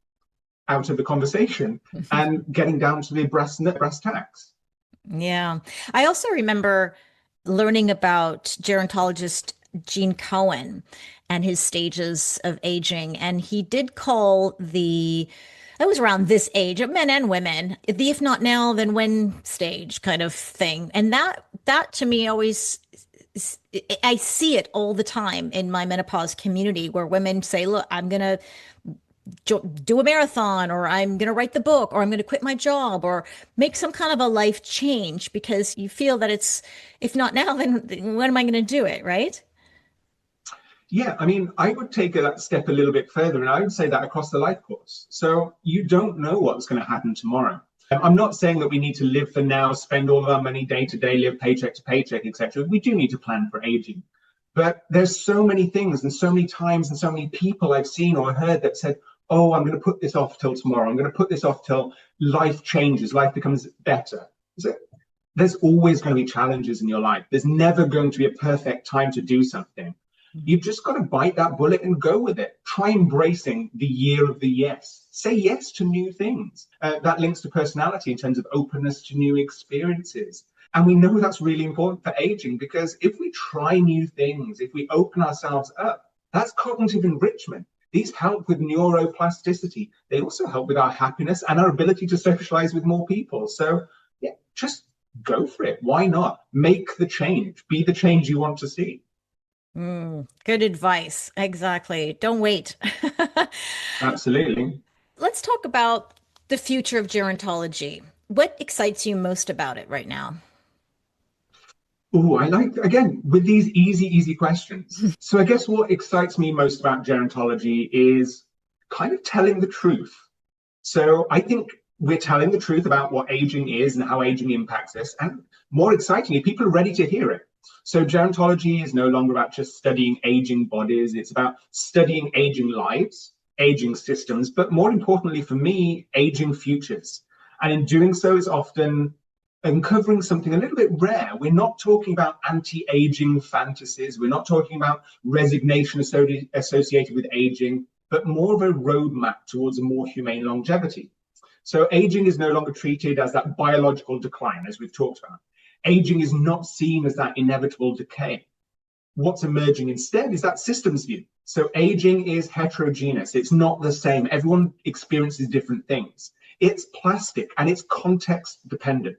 out of the conversation and getting down to the brass tacks. Yeah. I also remember learning about gerontologist Gene Cohen and his stages of aging. And he did call it was around this age of men and women, the if not now, then when stage kind of thing. And that to me always, I see it all the time in my menopause community where women say, look, I'm going to do a marathon, or I'm going to write the book, or I'm going to quit my job, or make some kind of a life change because you feel that it's, if not now, then when am I going to do it? Right? Yeah, I mean, I would take that step a little bit further, and I would say that across the life course. So you don't know what's going to happen tomorrow. I'm not saying that we need to live for now, spend all of our money day to day, live paycheck to paycheck, etc. We do need to plan for aging. But there's so many things and so many times and so many people I've seen or heard that said, oh, I'm going to put this off till tomorrow. I'm going to put this off till life changes, life becomes better. So there's always going to be challenges in your life. There's never going to be a perfect time to do something. You've just got to bite that bullet and go with it. Try embracing the year of the yes. Say yes to new things. That links to personality in terms of openness to new experiences. And we know that's really important for aging, because if we try new things, if we open ourselves up, that's cognitive enrichment. These help with neuroplasticity. They also help with our happiness and our ability to socialize with more people. So yeah, just go for it. Why not? Make the change. Be the change you want to see. Good advice. Exactly. Don't wait. Absolutely. Let's talk about the future of gerontology. What excites you most about it right now? Oh, I like, again, with these easy questions. So I guess what excites me most about gerontology is kind of telling the truth. So I think we're telling the truth about what aging is and how aging impacts us. And more excitingly, people are ready to hear it. So gerontology is no longer about just studying aging bodies. It's about studying aging lives, aging systems, but more importantly for me, aging futures. And in doing so, it's often uncovering something a little bit rare. We're not talking about anti-aging fantasies. We're not talking about resignation associated with aging, but more of a roadmap towards a more humane longevity. So aging is no longer treated as that biological decline, as we've talked about. Aging is not seen as that inevitable decay. What's emerging instead is that systems view. So aging is heterogeneous. It's not the same. Everyone experiences different things. It's plastic and it's context dependent.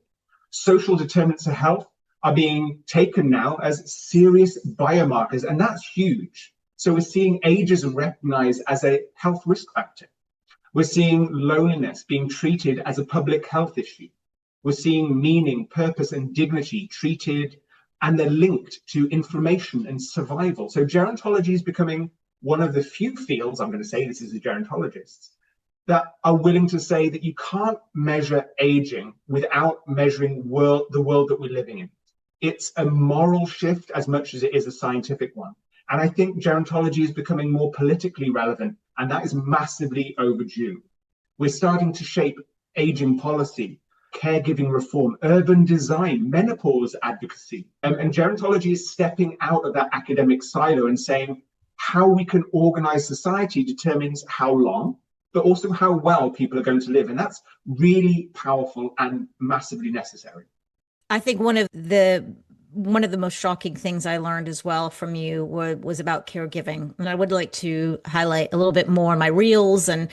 Social determinants of health are being taken now as serious biomarkers, and that's huge. So we're seeing ageism recognized as a health risk factor. We're seeing loneliness being treated as a public health issue. We're seeing meaning, purpose, and dignity treated, and they're linked to inflammation and survival. So gerontology is becoming one of the few fields, I'm going to say this is the gerontologists, that are willing to say that you can't measure aging without measuring the world that we're living in. It's a moral shift as much as it is a scientific one. And I think gerontology is becoming more politically relevant, and that is massively overdue. We're starting to shape aging policy, caregiving reform, urban design, menopause advocacy. And gerontology is stepping out of that academic silo and saying how we can organize society determines how long, but also how well people are going to live. And that's really powerful and massively necessary. I think one of the most shocking things I learned as well from you was about caregiving. And I would like to highlight a little bit more my reels and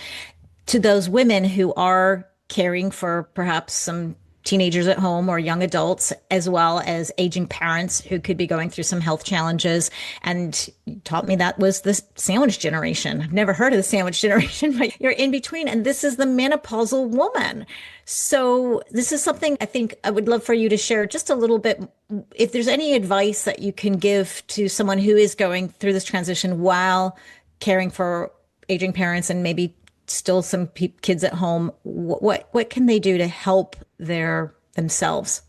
to those women who are caring for perhaps some teenagers at home or young adults, as well as aging parents who could be going through some health challenges. And you taught me that was the sandwich generation. I've never heard of the sandwich generation, but you're in between. And this is the menopausal woman. So this is something I think I would love for you to share just a little bit. If there's any advice that you can give to someone who is going through this transition while caring for aging parents and maybe still some kids at home, what can they do to help themselves?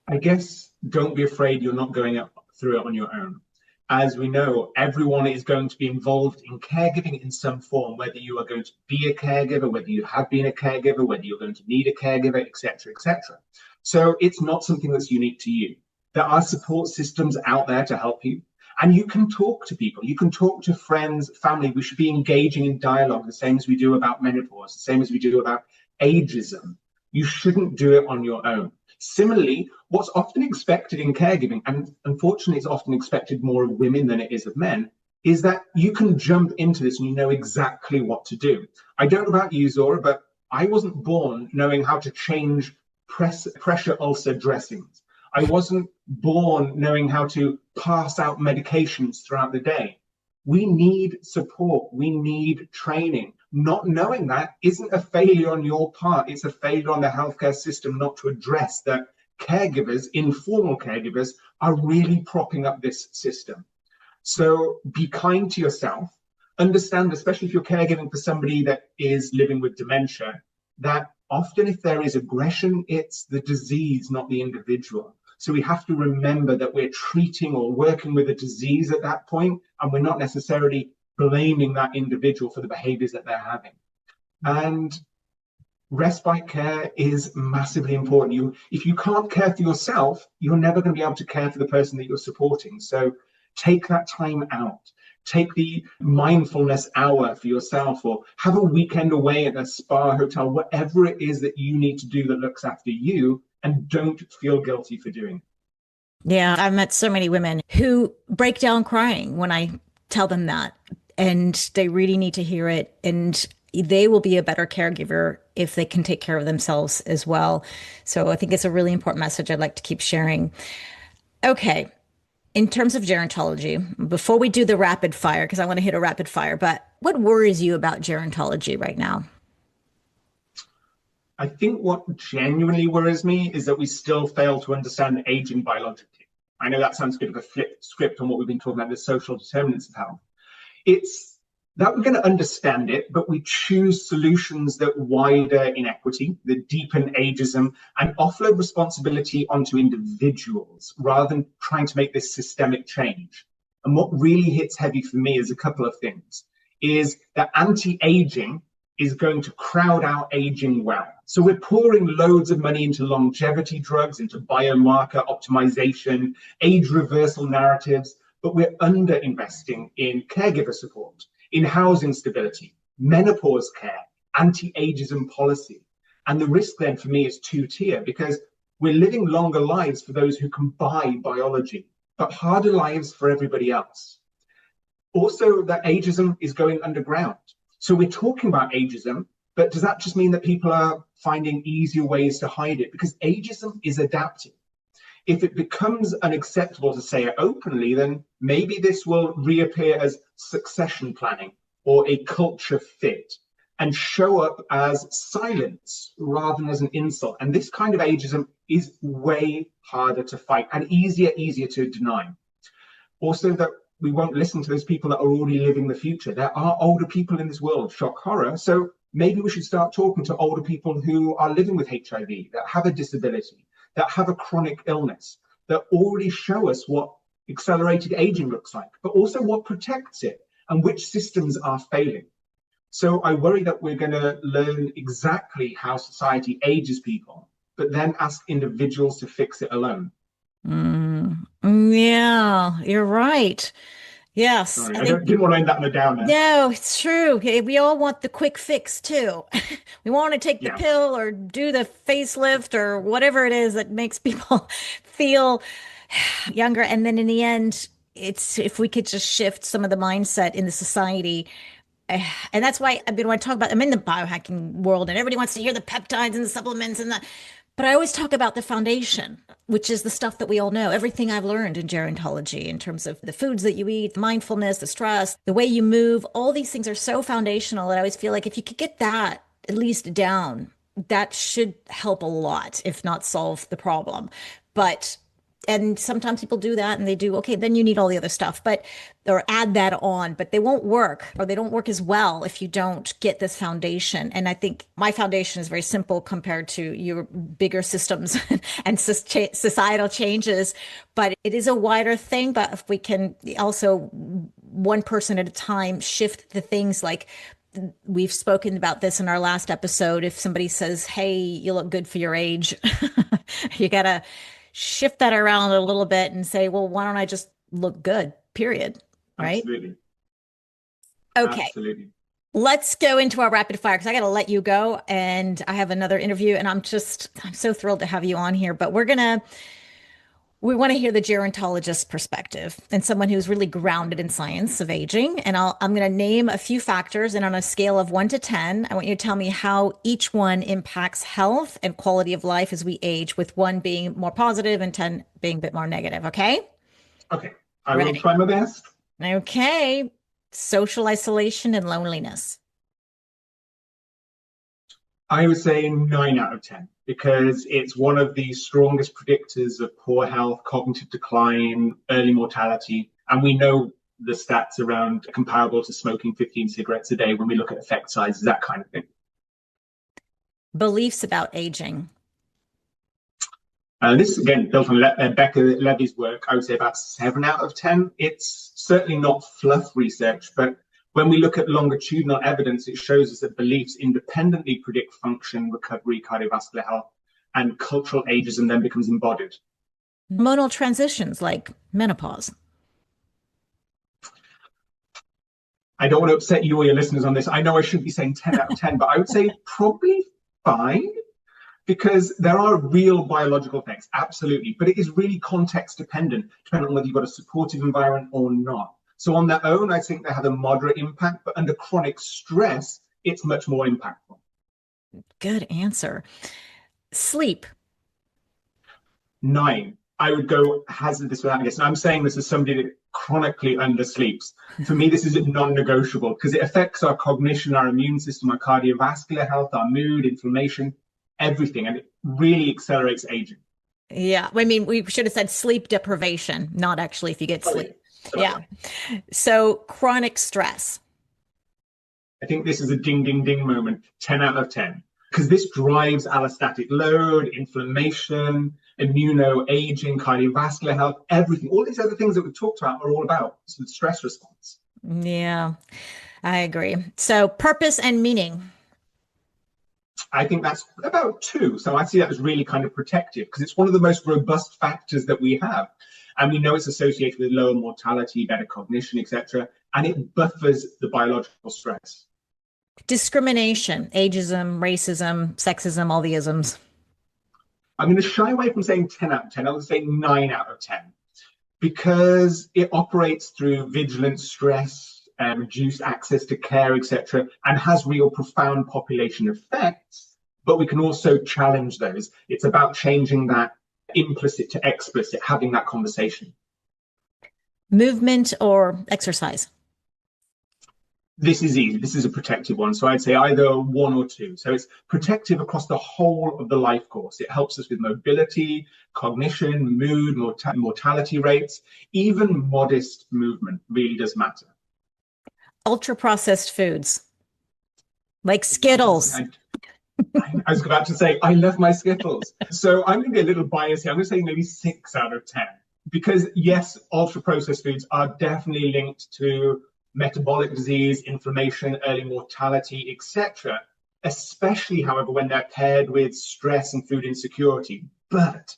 I guess don't be afraid you're not going through it on your own. As we know, everyone is going to be involved in caregiving in some form, whether you are going to be a caregiver, whether you have been a caregiver, whether you're going to need a caregiver, etc., etc. So it's not something that's unique to you. There are support systems out there to help you. And you can talk to people, you can talk to friends, family. We should be engaging in dialogue, the same as we do about menopause, the same as we do about ageism. You shouldn't do it on your own. Similarly, what's often expected in caregiving, and unfortunately it's often expected more of women than it is of men, is that you can jump into this and you know exactly what to do. I don't know about you, Zora, but I wasn't born knowing how to change pressure ulcer dressings. I wasn't born knowing how to pass out medications throughout the day. We need support. We need training. Not knowing that isn't a failure on your part. It's a failure on the healthcare system not to address that caregivers, informal caregivers, are really propping up this system. So be kind to yourself. Understand, especially if you're caregiving for somebody that is living with dementia, that often if there is aggression, it's the disease, not the individual. So we have to remember that we're treating or working with a disease at that point, and we're not necessarily blaming that individual for the behaviors that they're having. And respite care is massively important. If you can't care for yourself, you're never going to be able to care for the person that you're supporting. So take that time out. Take the mindfulness hour for yourself, or have a weekend away at a spa, hotel, whatever it is that you need to do that looks after you, and don't feel guilty for doing it. Yeah, I've met so many women who break down crying when I tell them that, and they really need to hear it. And they will be a better caregiver if they can take care of themselves as well. So I think it's a really important message I'd like to keep sharing. Okay. In terms of gerontology, before we do the rapid fire, because I want to hit a rapid fire, but what worries you about gerontology right now? I think what genuinely worries me is that we still fail to understand aging biologically. I know that sounds a bit of a flip script on what we've been talking about, the social determinants of health. It's that we're going to understand it, but we choose solutions that widen inequity, that deepen ageism, and offload responsibility onto individuals rather than trying to make this systemic change. And what really hits heavy for me is a couple of things, is that anti-aging is going to crowd out aging well. So we're pouring loads of money into longevity drugs, into biomarker optimization, age reversal narratives, but we're under-investing in caregiver support, in housing stability, menopause care, anti-ageism policy. And the risk then for me is two-tier, because we're living longer lives for those who can buy biology, but harder lives for everybody else. Also, that ageism is going underground. So we're talking about ageism, but does that just mean that people are finding easier ways to hide it? Because ageism is adaptive. If it becomes unacceptable to say it openly, then maybe this will reappear as succession planning or a culture fit and show up as silence rather than as an insult. And this kind of ageism is way harder to fight and easier to deny. Also, that we won't listen to those people that are already living the future. There are older people in this world, shock horror. So maybe we should start talking to older people who are living with HIV, that have a disability, that have a chronic illness, that already show us what accelerated aging looks like, but also what protects it and which systems are failing. So I worry that we're going to learn exactly how society ages people, but then ask individuals to fix it alone. Yeah, you're right. Yes, Sorry, didn't want to end that on a downer. No, it's true. Okay, we all want the quick fix too. We want to take the pill or do the facelift or whatever it is that makes people feel younger. And then in the end, it's if we could just shift some of the mindset in the society. And that's why when I talk about, I'm in the biohacking world and everybody wants to hear the peptides and the supplements and the, but I always talk about the foundation, which is the stuff that we all know, everything I've learned in gerontology in terms of the foods that you eat, mindfulness, the stress, the way you move, all these things are so foundational that I always feel like if you could get that at least down, that should help a lot, if not solve the problem. And sometimes people do that and they do, okay, then you need all the other stuff, or add that on, but they won't work or they don't work as well if you don't get this foundation. And I think my foundation is very simple compared to your bigger systems and societal changes, but it is a wider thing. But if we can also one person at a time shift the things like we've spoken about this in our last episode. If somebody says, hey, you look good for your age, you got to shift that around a little bit and say, well, why don't I just look good, period. Right? Absolutely. Okay. Absolutely. Let's go into our rapid fire because I got to let you go and I have another interview and I'm so thrilled to have you on here, but we want to hear the gerontologist perspective and someone who's really grounded in science of aging. And I'm going to name a few factors, and on a scale of 1 to 10, I want you to tell me how each one impacts health and quality of life as we age, with 1 being more positive and 10 being a bit more negative. Okay? Okay. I will try my best. Okay. Social isolation and loneliness. I would say 9 out of 10 because it's one of the strongest predictors of poor health, cognitive decline, early mortality. And we know the stats around comparable to smoking 15 cigarettes a day when we look at effect sizes, that kind of thing. Beliefs about aging. This is, again, built on Becca Levy's work. I would say about 7 out of 10. It's certainly not fluff research, but when we look at longitudinal evidence, it shows us that beliefs independently predict function, recovery, cardiovascular health, and cultural ageism then becomes embodied. Hormonal transitions like menopause. I don't want to upset you or your listeners on this. I know I should be saying 10 out of 10, but I would say probably 5 because there are real biological effects, absolutely. But it is really context dependent, depending on whether you've got a supportive environment or not. So on their own, I think they have a moderate impact, but under chronic stress, it's much more impactful. Good answer. Sleep. 9. I would go hazard this without a guess. And I'm saying this as somebody that chronically undersleeps. For me, this is non-negotiable because it affects our cognition, our immune system, our cardiovascular health, our mood, inflammation, everything. And it really accelerates aging. Yeah. I mean, we should have said sleep deprivation, not actually if you get sleep. Yeah. So chronic stress. I think this is a ding, ding, ding moment. 10 out of 10. Because this drives allostatic load, inflammation, immuno-aging, cardiovascular health, everything. All these other things that we've talked about are all about the stress response. Yeah, I agree. So purpose and meaning. I think that's about 2. So I see that as really kind of protective because it's one of the most robust factors that we have. And we know it's associated with lower mortality, better cognition, etc. And it buffers the biological stress. Discrimination, ageism, racism, sexism, all the isms. I'm going to shy away from saying 10 out of 10. I would say 9 out of 10 because it operates through vigilance, stress, reduced access to care, etc., and has real profound population effects. But we can also challenge those. It's about changing that implicit to explicit, having that conversation. Movement or exercise? This is easy. This is a protective one. So I'd say either one or two. So it's protective across the whole of the life course. It helps us with mobility, cognition, mood, mortality rates, even modest movement really does matter. Ultra processed foods like Skittles. I was about to say, I love my Skittles. So I'm going to be a little biased here. I'm going to say maybe 6 out of 10. Because yes, ultra processed foods are definitely linked to metabolic disease, inflammation, early mortality, etc. Especially, however, when they're paired with stress and food insecurity. But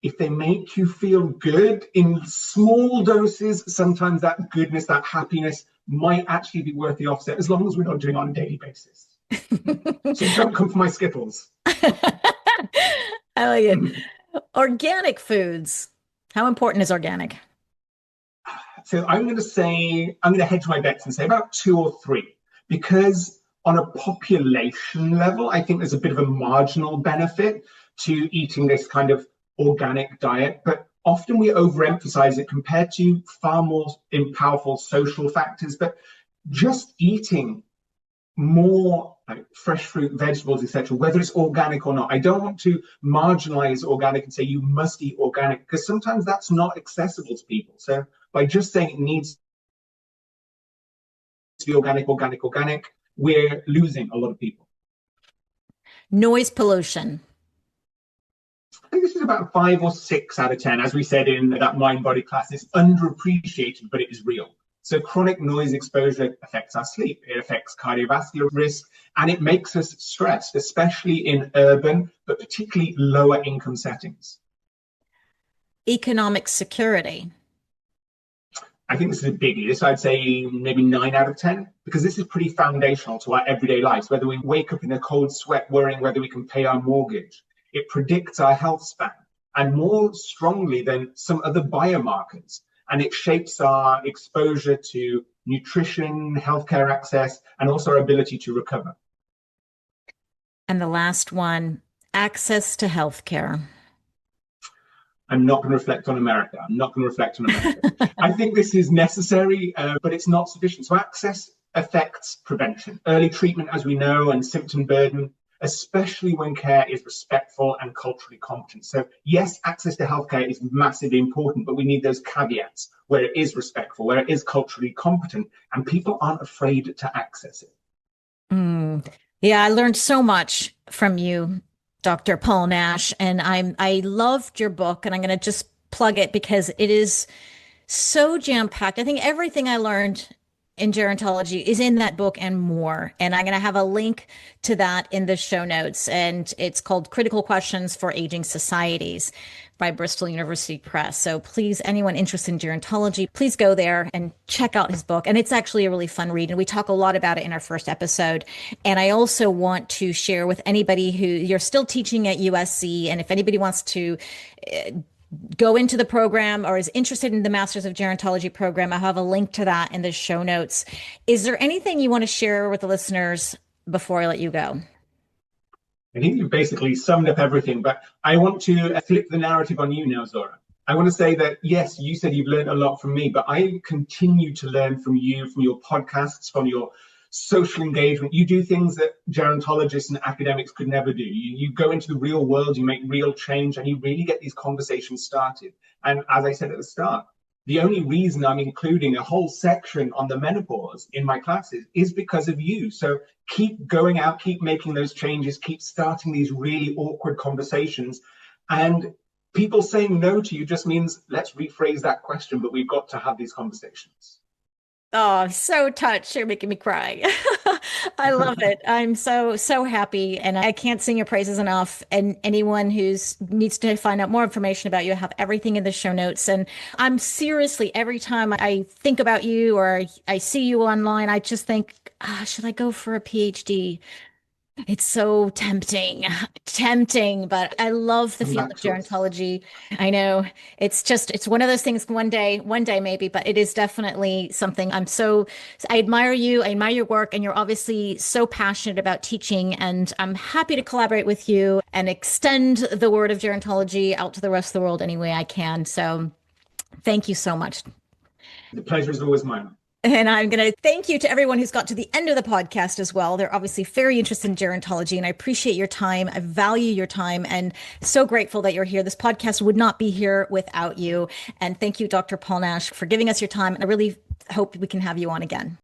if they make you feel good in small doses, sometimes that goodness, that happiness might actually be worth the offset, as long as we're not doing it on a daily basis. So don't come for my Skittles. I like it. Organic foods. How important is organic? So I'm going to hedge my bets and say about 2 or 3, because on a population level, I think there's a bit of a marginal benefit to eating this kind of organic diet, but often we overemphasize it compared to far more powerful social factors. But just eating more like fresh fruit, vegetables, etc., whether it's organic or not. I don't want to marginalize organic and say you must eat organic, because sometimes that's not accessible to people. So by just saying it needs to be organic, we're losing a lot of people. Noise pollution. I think this is about 5 or 6 out of 10. As we said in that mind-body class, it's underappreciated, but it is real. So chronic noise exposure affects our sleep, it affects cardiovascular risk, and it makes us stressed, especially in urban, but particularly lower income settings. Economic security. I think this is a biggie. This I'd say maybe 9 out of 10, because this is pretty foundational to our everyday lives. Whether we wake up in a cold sweat worrying whether we can pay our mortgage, it predicts our health span, and more strongly than some other biomarkers. And it shapes our exposure to nutrition, healthcare access, and also our ability to recover. And the last one, access to healthcare. I'm not going to reflect on America. I think this is necessary, but it's not sufficient. So access affects prevention, early treatment, as we know, and symptom burden, especially when care is respectful and culturally competent. So yes, access to healthcare is massively important, but we need those caveats where it is respectful, where it is culturally competent, and people aren't afraid to access it. Yeah, I learned so much from you, Dr. Paul Nash, and I loved your book, and I'm going to just plug it because it is so jam-packed. I think everything I learned in gerontology is in that book and more. And I'm going to have a link to that in the show notes. And it's called Critical Questions for Aging Societies by Bristol University Press. So please, anyone interested in gerontology, please go there and check out his book. And it's actually a really fun read. And we talk a lot about it in our first episode. And I also want to share with anybody who you're still teaching at USC. And if anybody wants to go into the program or is interested in the Masters of Gerontology program, I have a link to that in the show notes. Is there anything you want to share with the listeners before I let you go? I think you've basically summed up everything, but I want to flip the narrative on you now, Zora. I want to say that, yes, you said you've learned a lot from me, but I continue to learn from you, from your podcasts, from your social engagement. You do things that gerontologists and academics could never do. You go into the real world, you make real change, and you really get these conversations started. And as I said at the start, the only reason I'm including a whole section on the menopause in my classes is because of you. So keep going out, keep making those changes, keep starting these really awkward conversations. And people saying no to you just means let's rephrase that question, but we've got to have these conversations. Oh, I'm so touched. You're making me cry. I love it. I'm so happy. And I can't sing your praises enough. And anyone who's needs to find out more information about you, I have everything in the show notes. And I'm seriously, every time I think about you or I see you online, I just think, should I go for a PhD? It's so tempting, but I love the field of gerontology. I know it's one of those things one day maybe, but it is definitely something I admire you. I admire your work, and you're obviously so passionate about teaching, and I'm happy to collaborate with you and extend the word of gerontology out to the rest of the world any way I can. So thank you so much. The pleasure is always mine. And I'm going to thank you to everyone who's got to the end of the podcast as well. They're obviously very interested in gerontology, and I appreciate your time. I value your time and so grateful that you're here. This podcast would not be here without you. And thank you, Dr. Paul Nash, for giving us your time. And I really hope we can have you on again.